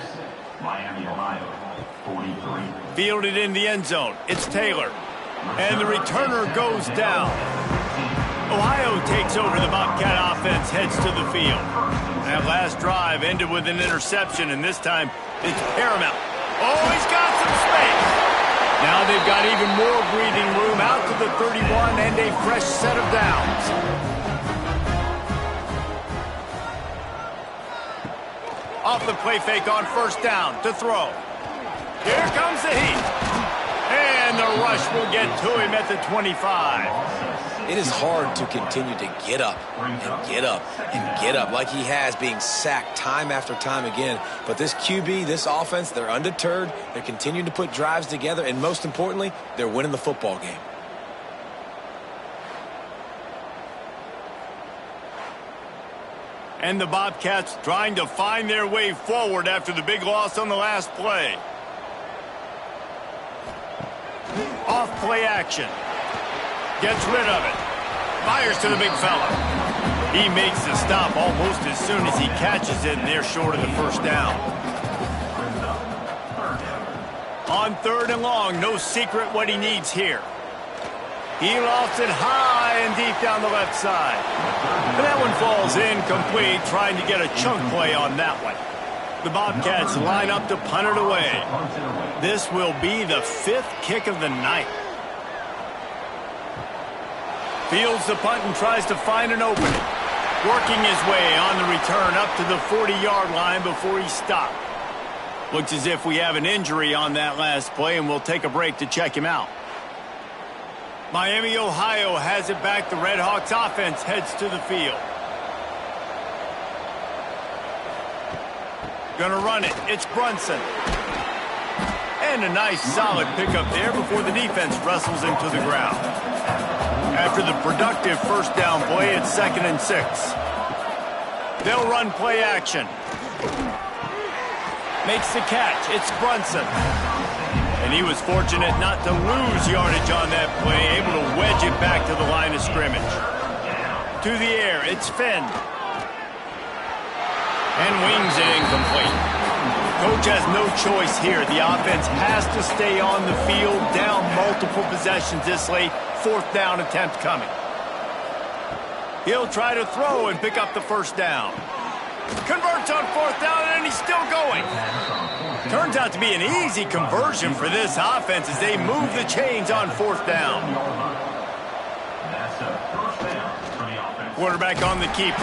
D: Miami, Ohio, 43.
A: Fielded in the end zone. It's Taylor. And the returner goes down. Ohio takes over. The Bobcat offense heads to the field. That last drive ended with an interception, and this time it's paramount. Oh, he's got some space. Now they've got even more breathing room out to the 31 and a fresh set of downs. Off the play fake on 1st down to throw. Here comes the heat. And the rush will get to him at the 25.
B: It is hard to continue to get up and get up and get up like he has, being sacked time after time again. But this QB, this offense, they're undeterred. They're continuing to put drives together, and most importantly, they're winning the football game.
A: And the Bobcats trying to find their way forward after the big loss on the last play. Off play action. Gets rid of it. Fires to the big fella. He makes the stop almost as soon as he catches it, and they're short of the 1st down. On 3rd and long, no secret what he needs here. He lost it high and deep down the left side. But that one falls incomplete, trying to get a chunk play on that one. The Bobcats line up to punt it away. This will be the 5th kick of the night. Fields the punt and tries to find an opening. Working his way on the return up to the 40-yard line before he stopped. Looks as if we have an injury on that last play, and we'll take a break to check him out. Miami, Ohio has it back. The Redhawks offense heads to the field. Gonna run it. It's Brunson. And a nice solid pickup there before the defense wrestles him to the ground. After the productive 1st down play, it's 2nd and 6. They'll run play action. Makes the catch. It's Brunson. And he was fortunate not to lose yardage on that play, able to wedge it back to the line of scrimmage. To the air, it's Finn. And wings it incomplete. Coach has no choice here. The offense has to stay on the field, down multiple possessions this late. 4th down attempt coming. He'll try to throw and pick up the first down. Converts on 4th down, and he's still going. Turns out to be an easy conversion for this offense as they move the chains on 4th down. Quarterback on the keeper.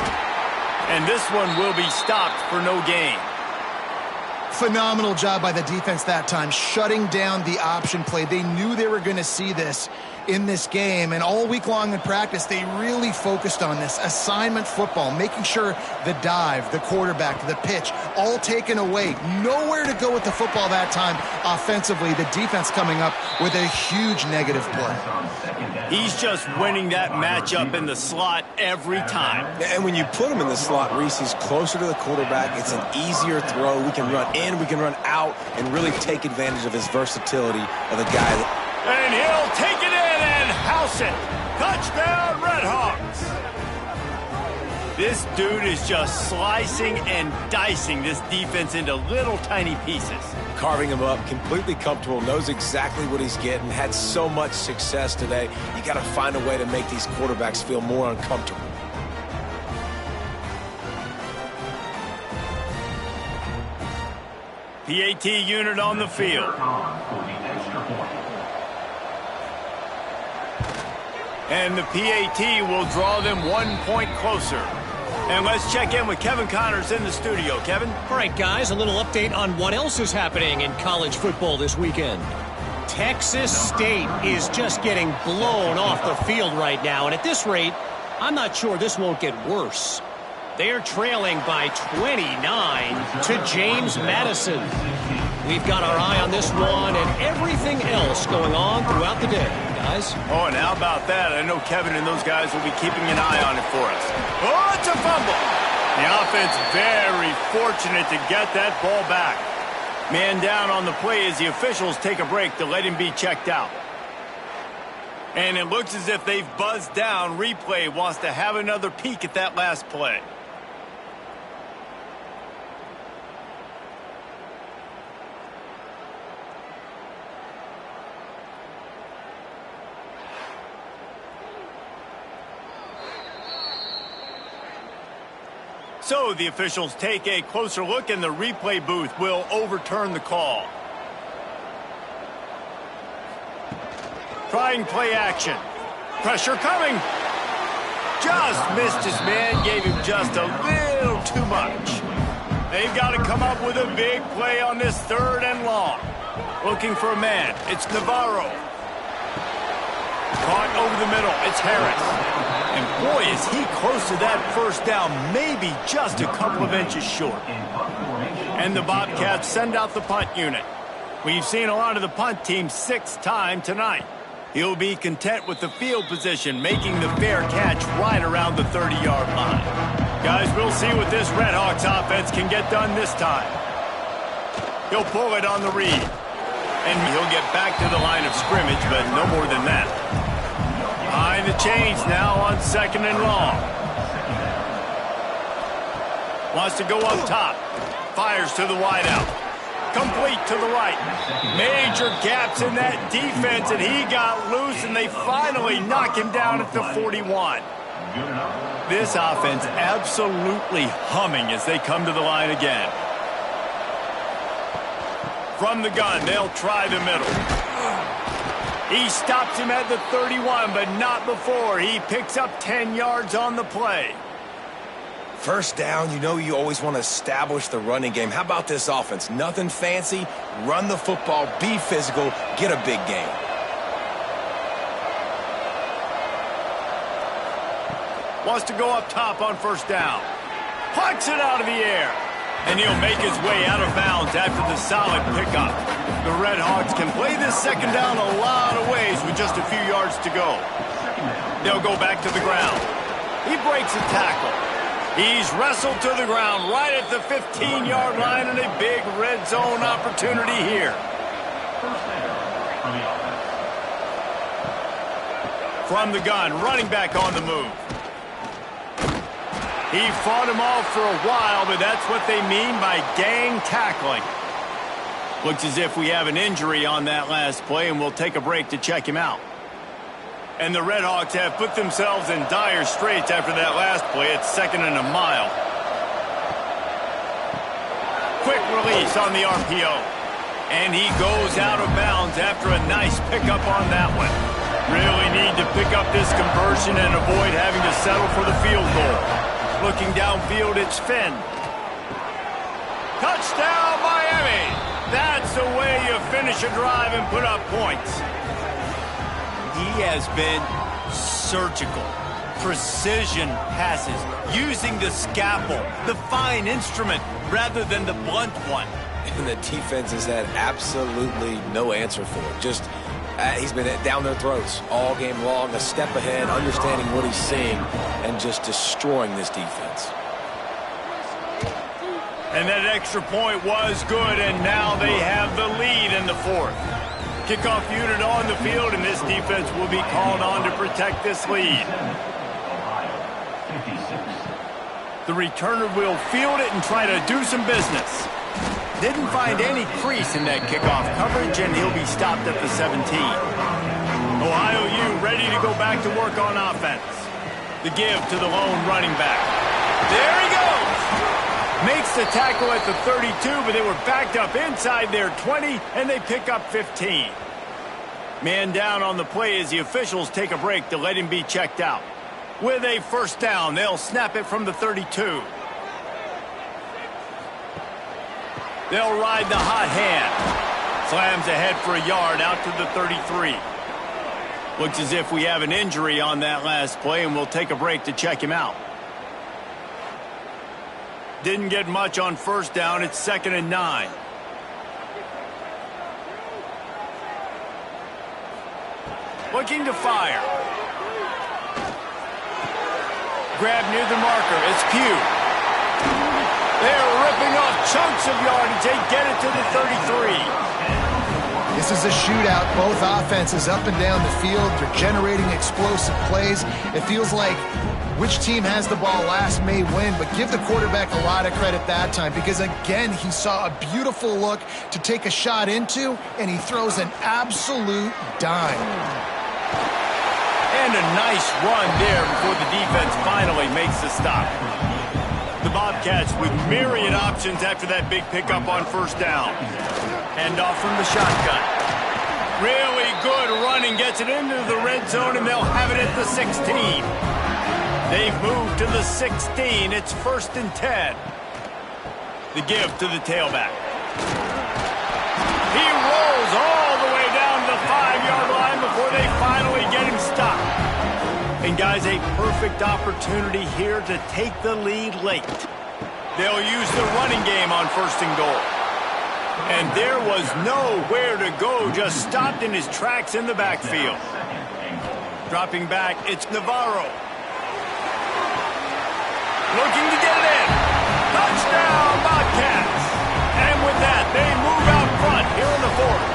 A: And this one will be stopped for no gain.
C: Phenomenal job by the defense that time, shutting down the option play. They knew they were going to see this in this game, and all week long in practice, they really focused on this assignment football, making sure the dive, the quarterback, the pitch, all taken away. Nowhere to go with the football that time offensively. The defense coming up with a huge negative play.
A: He's just winning that matchup in the slot every time.
B: And when you put him in the slot, Reese, he's closer to the quarterback. It's an easier throw. We can run in, we can run out, and really take advantage of his versatility of the guy that...
A: And he'll take it in and house it. Touchdown, Redhawks. This dude is just slicing and dicing this defense into little tiny pieces.
B: Carving him up, completely comfortable, knows exactly what he's getting, had so much success today. You got to find a way to make these quarterbacks feel more uncomfortable.
A: PAT unit on the field. And the PAT will draw them 1 point closer. And let's check in with Kevin Connors in the studio. Kevin?
E: All right, guys, a little update on what else is happening in college football this weekend. Texas State is just getting blown off the field right now. And at this rate, I'm not sure this won't get worse. They're trailing by 29 to James Madison. We've got our eye on this one and everything else going on throughout the day, guys.
A: Oh, and how about that? I know Kevin and those guys will be keeping an eye on it for us. Oh, it's a fumble. The offense very fortunate to get that ball back. Man down on the play as the officials take a break to let him be checked out. And it looks as if they've buzzed down. Replay wants to have another peek at that last play. So the officials take a closer look, and the replay booth will overturn the call. Trying play action. Pressure coming. Just missed his man, gave him just a little too much. They've got to come up with a big play on this 3rd and long. Looking for a man. It's Navarro. Caught over the middle. It's Harris. And boy, is he close to that first down, maybe just a couple of inches short. And the Bobcats send out the punt unit. We've seen a lot of the punt team 6th time tonight. He'll be content with the field position, making the fair catch right around the 30-yard line. Guys, we'll see what this Redhawks offense can get done this time. He'll pull it on the read. And he'll get back to the line of scrimmage, but no more than that. Behind the chains now on 2nd and long. Wants to go up top. Fires to the wideout. Complete to the right. Major gaps in that defense, and he got loose, and they finally knock him down at the 41. This offense absolutely humming as they come to the line again. From the gun, they'll try the middle. He stops him at the 31, but not before. He picks up 10 yards on the play.
B: First down, you know you always want to establish the running game. How about this offense? Nothing fancy. Run the football, be physical, get a big gain.
A: Wants to go up top on 1st down. Plucks it out of the air. And he'll make his way out of bounds after the solid pickup. The Redhawks can play this 2nd down a lot of ways with just a few yards to go. They'll go back to the ground. He breaks a tackle. He's wrestled to the ground right at the 15-yard line, and a big red zone opportunity here. From the gun, running back on the move. He fought him off for a while, but that's what they mean by gang tackling. Looks as if we have an injury on that last play, and we'll take a break to check him out. And the Red Hawks have put themselves in dire straits after that last play. It's 2nd and a mile. Quick release on the RPO. And he goes out of bounds after a nice pickup on that one. Really need to pick up this conversion and avoid having to settle for the field goal. Looking downfield, it's Finn. Touchdown, Miami! That's the way you finish a drive and put up points. He has been surgical, precision passes, using the scalpel, the fine instrument, rather than the blunt one.
B: And the defense has had absolutely no answer for it. Just, he's been down their throats all game long, a step ahead, understanding what he's seeing, and just destroying this defense.
A: And that extra point was good, and now they have the lead in the 4th. Kickoff unit on the field, and this defense will be called on to protect this lead. The returner will field it and try to do some business. Didn't find any crease in that kickoff coverage, and he'll be stopped at the 17. Ohio U ready to go back to work on offense. The give to the lone running back. There he goes! Makes the tackle at the 32, but they were backed up inside their 20, and they pick up 15. Man down on the play as the officials take a break to let him be checked out. With a first down, they'll snap it from the 32. They'll ride the hot hand. Slams ahead for a yard out to the 33. Looks as if we have an injury on that last play, and we'll take a break to check him out. Didn't get much on first down. It's 2nd and 9. Looking to fire. Grab near the marker. It's Pugh. They're ripping off chunks of yardage. They get it to the 33.
C: This is a shootout. Both offenses up and down the field. They're generating explosive plays. It feels like which team has the ball last may win, but give the quarterback a lot of credit that time because, again, he saw a beautiful look to take a shot into, and he throws an absolute dime.
A: And a nice run there before the defense finally makes the stop. The Bobcats with myriad options after that big pickup on first down. Hand off from the shotgun. Really good running, gets it into the red zone, and they'll have it at the 16. They've moved to the 16. It's 1st and 10. The give to the tailback. He rolls all the way down to the 5-yard line before they finally get him stopped. And, guys, a perfect opportunity here to take the lead late. They'll use the running game on 1st and goal. And there was nowhere to go, just stopped in his tracks in the backfield. Dropping back, it's Navarro. Looking to get it in. Touchdown, Bobcats. And with that, they move out front here in the 4th.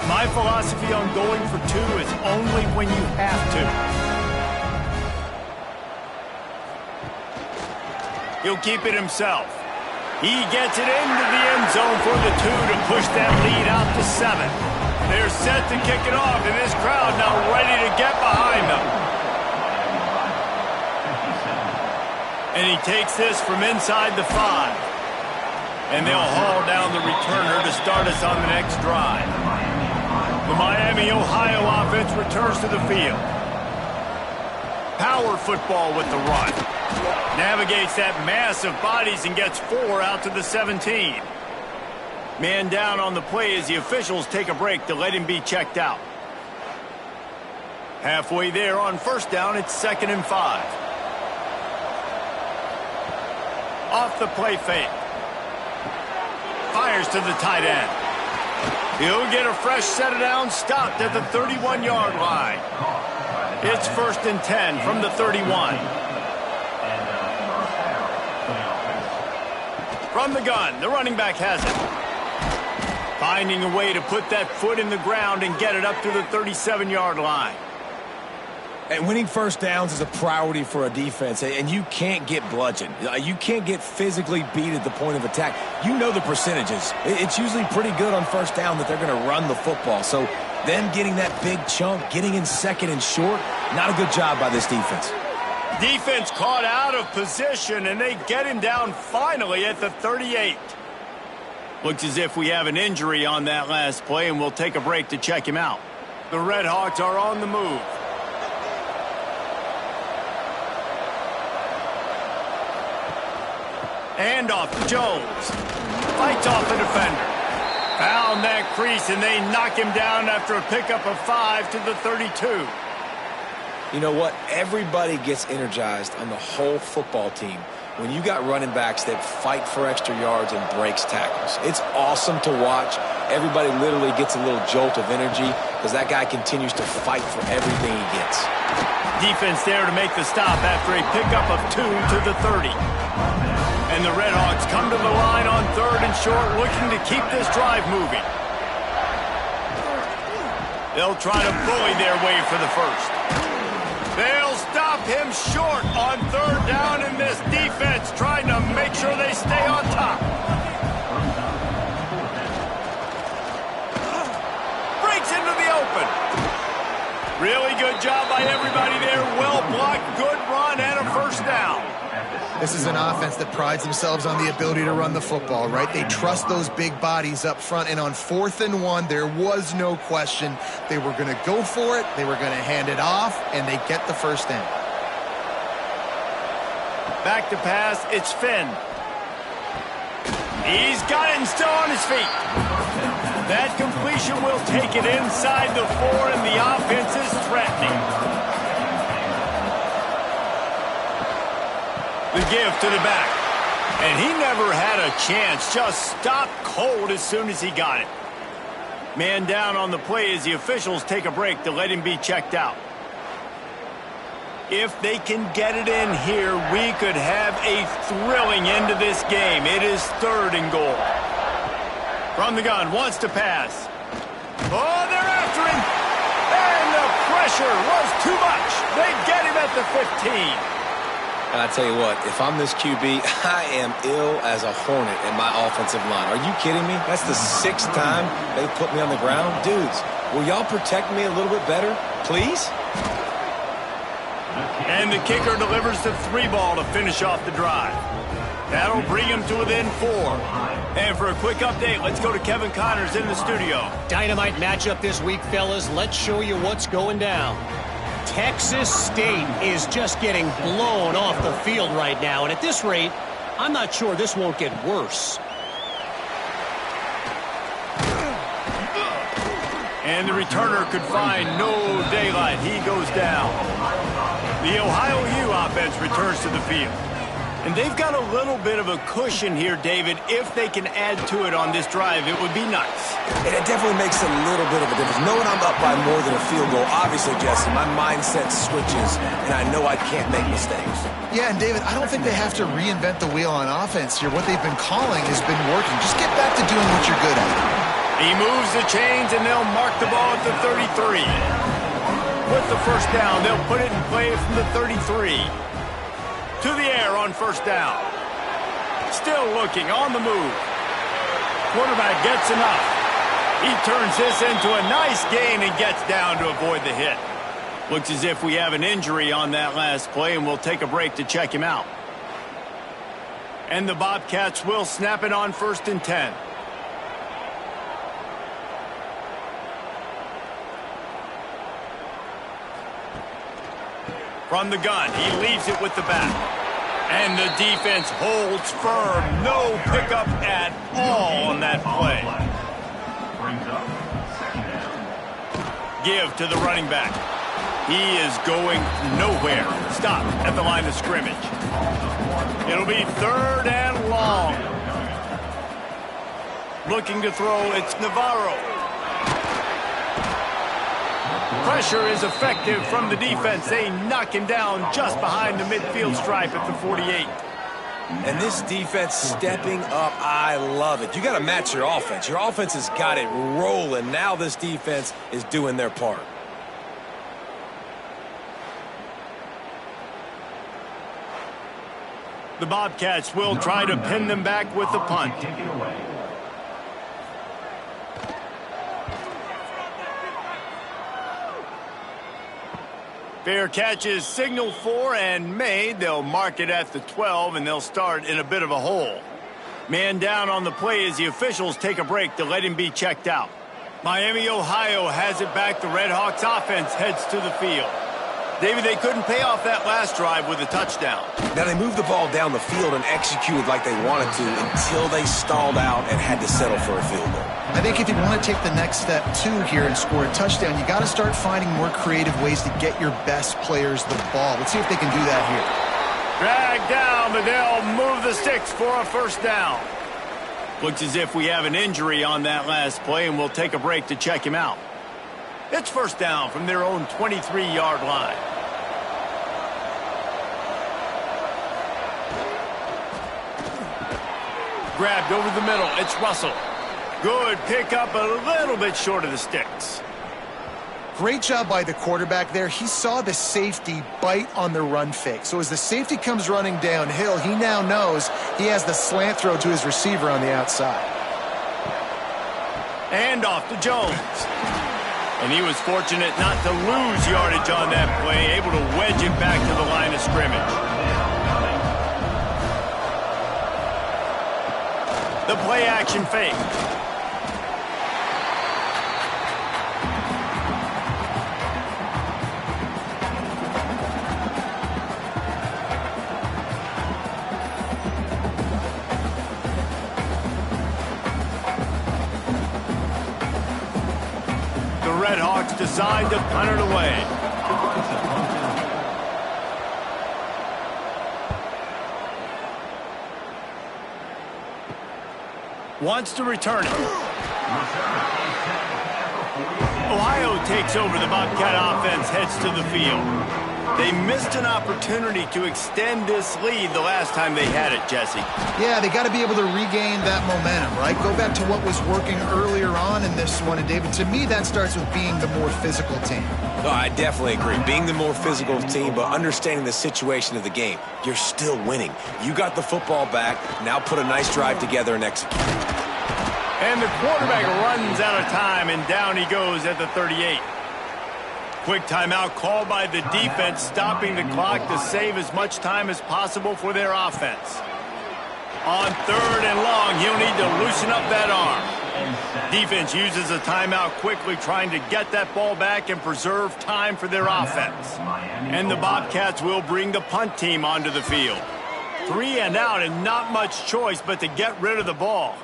A: My philosophy on going for 2 is only when you have to. He'll keep it himself. He gets it into the end zone for the 2 to push that lead out to 7. They're set to kick it off, and this crowd now ready to get behind them. And he takes this from inside the 5. And they'll haul down the returner to start us on the next drive. The Miami, Ohio offense returns to the field. Power football with the run. Navigates that mass of bodies and gets 4 out to the 17. Man down on the play as the officials take a break to let him be checked out. Halfway there on first down, it's 2nd and 5. Off the play fake. Fires to the tight end. He'll get a fresh set of downs, stopped at the 31-yard line. It's 1st and 10 from the 31. From the gun, the running back has it. Finding a way to put that foot in the ground and get it up to the 37-yard line.
B: And winning first downs is a priority for a defense, and you can't get bludgeoned. You can't get physically beat at the point of attack. You know the percentages. It's usually pretty good on first down that they're going to run the football. So them getting that big chunk, getting in 2nd and short, not a good job by this defense.
A: Defense caught out of position, and they get him down finally at the 38. Looks as if we have an injury on that last play, and we'll take a break to check him out. The Red Hawks are on the move. Handoff to Jones. Fights off the defender. Found that crease, and they knock him down after a pickup of 5 to the 32.
B: You know what? Everybody gets energized on the whole football team when you got running backs that fight for extra yards and breaks tackles. It's awesome to watch. Everybody literally gets a little jolt of energy because that guy continues to fight for everything he gets.
A: Defense there to make the stop after a pickup of 2 to the 30. And the Red Hawks come to the line on 3rd and short, looking to keep this drive moving. They'll try to bully their way for the first. They'll stop him short on 3rd down, and this defense trying to make sure they stay on top. Breaks into the open. Really good job by everybody there. Well blocked, good run, and a first down.
C: This is an offense that prides themselves on the ability to run the football, right? They trust those big bodies up front, and on 4th and 1, there was no question. They were going to go for it, they were going to hand it off, and they get the first down.
A: Back to pass, it's Finn. He's got it and still on his feet. That completion will take it inside the 4, and the offense is threatening. The give to the back. And he never had a chance. Just stopped cold as soon as he got it. Man down on the play as the officials take a break to let him be checked out. If they can get it in here, we could have a thrilling end to this game. It is 3rd and goal. From the gun, wants to pass. Oh, they're after him. And the pressure was too much. They get him at the 15.
B: And I tell you what, if I'm this QB, I am ill as a hornet in my offensive line. Are you kidding me? That's the 6th time they've put me on the ground. Dudes, will y'all protect me a little bit better, please?
A: And the kicker delivers the 3 ball to finish off the drive. That'll bring him to within 4. And for a quick update, let's go to Kevin Connors in the studio.
E: Dynamite matchup this week, fellas. Let's show you what's going down. Texas State is just getting blown off the field right now, and at this rate, I'm not sure this won't get worse.
A: And the returner could find no daylight. He goes down. The Ohio U offense returns to the field. And they've got a little bit of a cushion here, David. If they can add to it on this drive, it would be nice.
B: And it definitely makes a little bit of a difference. Knowing I'm up by more than a field goal, obviously, Jesse, my mindset switches, and I know I can't make mistakes.
C: Yeah, and David, I don't think they have to reinvent the wheel on offense here. What they've been calling has been working. Just get back to doing what you're good at.
A: He moves the chains, and they'll mark the ball at the 33. With the first down, they'll put it in play from the 33. To the air on first down. Still looking, on the move. Quarterback gets enough. He turns this into a nice gain and gets down to avoid the hit. Looks as if we have an injury on that last play, and we'll take a break to check him out. And the Bobcats will snap it on 1st and 10. From the gun, he leaves it with the back. And the defense holds firm. No pickup at all on that play. Give to the running back. He is going nowhere. Stop at the line of scrimmage. It'll be 3rd and long. Looking to throw, it's Navarro. Pressure is effective from the defense. They knock him down just behind the midfield stripe at the 48.
B: And this defense stepping up, I love it. You got to match your offense. Your offense has got it rolling. Now this defense is doing their part.
A: The Bobcats will try to pin them back with the punt. Fair catch is signaled for and made. They'll mark it at the 12, and they'll start in a bit of a hole. Man down on the play as the officials take a break to let him be checked out. Miami, Ohio has it back. The Redhawks offense heads to the field. David, they couldn't pay off that last drive with a touchdown.
B: Now they moved the ball down the field and executed like they wanted to until they stalled out and had to settle for a field goal.
C: I think if you want to take the next step, too, here and score a touchdown, you got to start finding more creative ways to get your best players the ball. Let's see if they can do that here.
A: Dragged down, but they'll move the sticks for a first down. Looks as if we have an injury on that last play, and we'll take a break to check him out. It's first down from their own 23-yard line. Grabbed over the middle. It's Russell. Good pickup, a little bit short of the sticks.
C: Great job by the quarterback there. He saw the safety bite on the run fake. So as the safety comes running downhill, he now knows he has the slant throw to his receiver on the outside.
A: And off to Jones. And he was fortunate not to lose yardage on that play, able to wedge it back to the line of scrimmage. The play action fake. The Redhawks decide to punt it away. Wants to return it. Ohio takes over. The Bobcat offense heads to the field. They missed an opportunity to extend this lead the last time they had it, Jesse.
C: Yeah, they got to be able to regain that momentum, right? Go back to what was working earlier on in this one. And, David, to me, that starts with being the more physical team.
B: No, I definitely agree. Being the more physical team, but understanding the situation of the game. You're still winning. You got the football back. Now put a nice drive together and execute.
A: And the quarterback runs out of time, and down he goes at the 38. Quick timeout called by the defense, stopping the clock to save as much time as possible for their offense. On 3rd and long, he'll need to loosen up that arm. Defense uses a timeout quickly, trying to get that ball back and preserve time for their offense. And the Bobcats will bring the punt team onto the field. 3 and out, and not much choice but to get rid of the ball.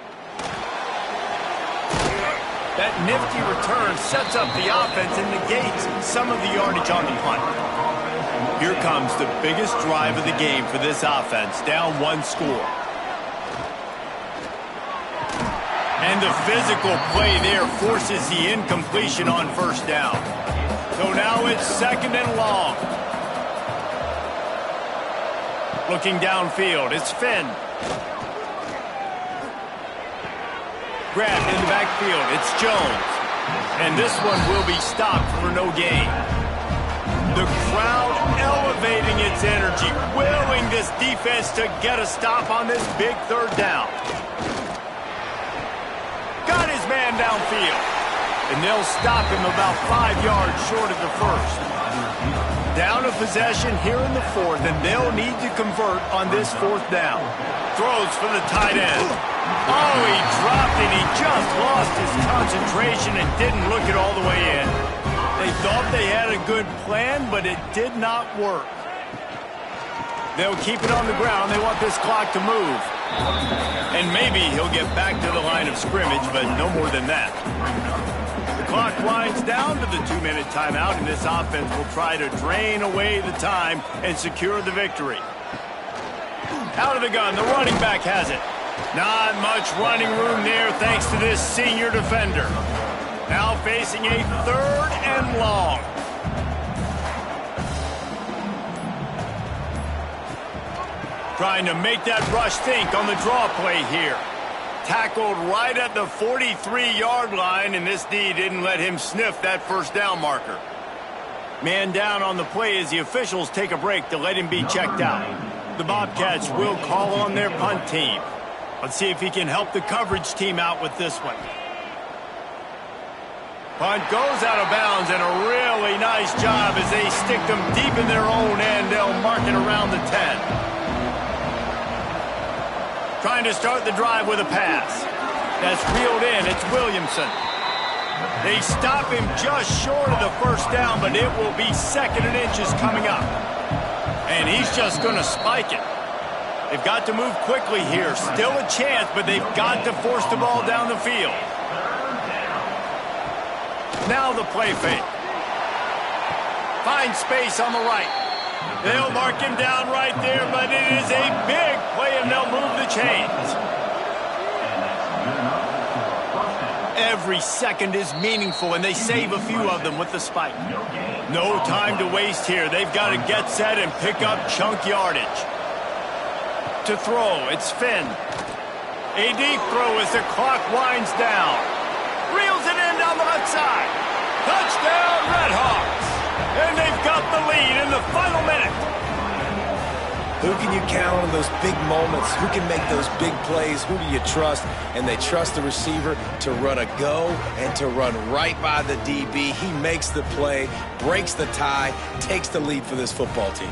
A: That nifty return sets up the offense and negates some of the yardage on the punt. Here comes the biggest drive of the game for this offense, down 1 score. And the physical play there forces the incompletion on first down. So now it's 2nd and long. Looking downfield, it's Finn. Grabbed in the backfield, it's Jones. And this one will be stopped for no gain. The crowd elevating its energy, willing this defense to get a stop on this big 3rd down. Got his man downfield. And they'll stop him about 5 yards short of the 1st. Down a possession here in the 4th, and they'll need to convert on this 4th down. Throws for the tight end. Oh, he dropped it. He just lost his concentration and didn't look it all the way in. They thought they had a good plan, but it did not work. They'll keep it on the ground. They want this clock to move. And maybe he'll get back to the line of scrimmage, but no more than that. clock winds down to the 2-minute timeout, and this offense will try to drain away the time and secure the victory. Out of the gun, the running back has it. Not much running room there thanks to this senior defender. Now facing a 3rd and long. Trying to make that rush think on the draw play here. Tackled right at the 43-yard line, and this D didn't let him sniff that first down marker. Man down on the play as the officials take a break to let him be checked out. The Bobcats will call on their punt team. Let's see if he can help the coverage team out with this one. Punt goes out of bounds, and a really nice job as they stick them deep in their own end. They'll mark it around the 10. Trying to start the drive with a pass. That's reeled in. It's Williamson. They stop him just short of the first down, but it will be 2nd and inches coming up. And he's just going to spike it. They've got to move quickly here. Still a chance, but they've got to force the ball down the field. Now the play fake. Finds space on the right. They'll mark him down right there, but it is a big play, and they'll move the chains. Every second is meaningful, and they save a few of them with the spike. No time to waste here. They've got to get set and pick up chunk yardage. To throw, it's Finn. A deep throw as the clock winds down. Reels it in down the left side. Touchdown, Redhawks. And they've got the lead in the final minute.
B: Who can you count on those big moments? Who can make those big plays? Who do you trust? And they trust the receiver to run a go and to run right by the DB. He makes the play, breaks the tie, takes the lead for this football team.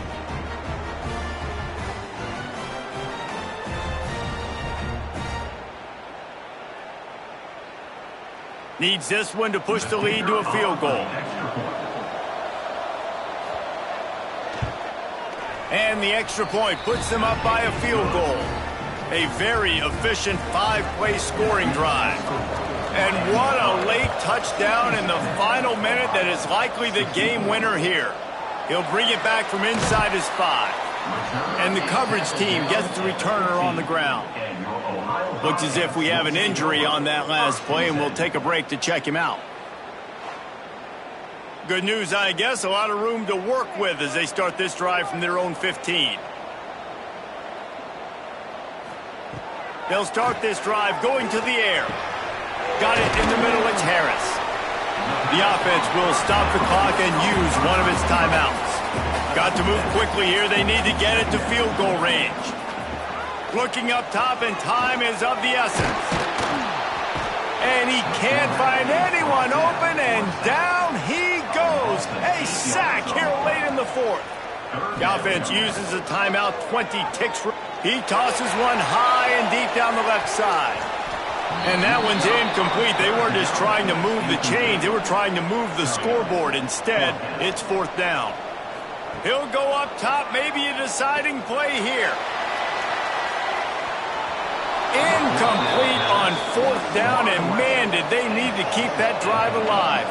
A: Needs this one to push the lead to a field goal. And the extra point puts them up by a field goal. A very efficient 5-play scoring drive. And what a late touchdown in the final minute that is likely the game winner here. He'll bring it back from inside his 5. And the coverage team gets the returner on the ground. Looks as if we have an injury on that last play, and we'll take a break to check him out. Good news, I guess. A lot of room to work with as they start this drive from their own 15. They'll start this drive going to the air. Got it in the middle. It's Harris. The offense will stop the clock and use one of its timeouts. Got to move quickly here. They need to get it to field goal range. Looking up top, and time is of the essence. And he can't find anyone open, and down he goes. A sack here late in the 4th. The offense uses a timeout. 20 ticks. He tosses one high and deep down the left side. And that one's incomplete. They weren't just trying to move the chains. They were trying to move the scoreboard. Instead, it's 4th down. He'll go up top. Maybe a deciding play here. Incomplete on 4th down, and man, did they need to keep that drive alive.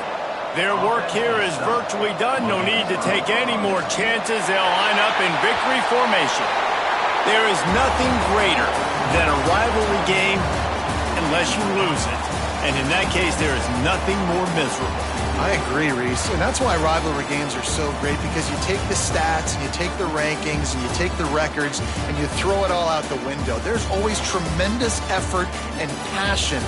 A: Their work here is virtually done. No need to take any more chances. They'll line up in victory formation. There is nothing greater than a rivalry game unless you lose it. And in that case, there is nothing more miserable.
C: I agree, Reese. And that's why rivalry games are so great, because you take the stats, and you take the rankings, and you take the records, and you throw it all out the window. There's always tremendous effort and passion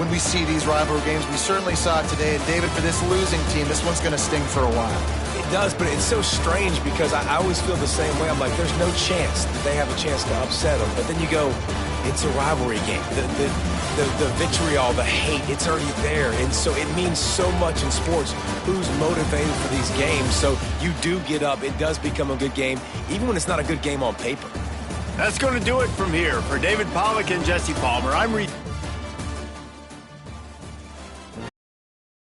C: when we see these rivalry games. We certainly saw it today. And David, for this losing team, this one's going to sting for a while.
B: It does, but it's so strange because I always feel the same way. I'm like, there's no chance that they have a chance to upset them. But then you go, it's a rivalry game. The vitriol, the hate, it's already there. And so it means so much in sports. Who's motivated for these games? So you do get up. It does become a good game, even when it's not a good game on paper.
A: That's going to do it from here. For David Pollack and Jesse Palmer, I'm Reed.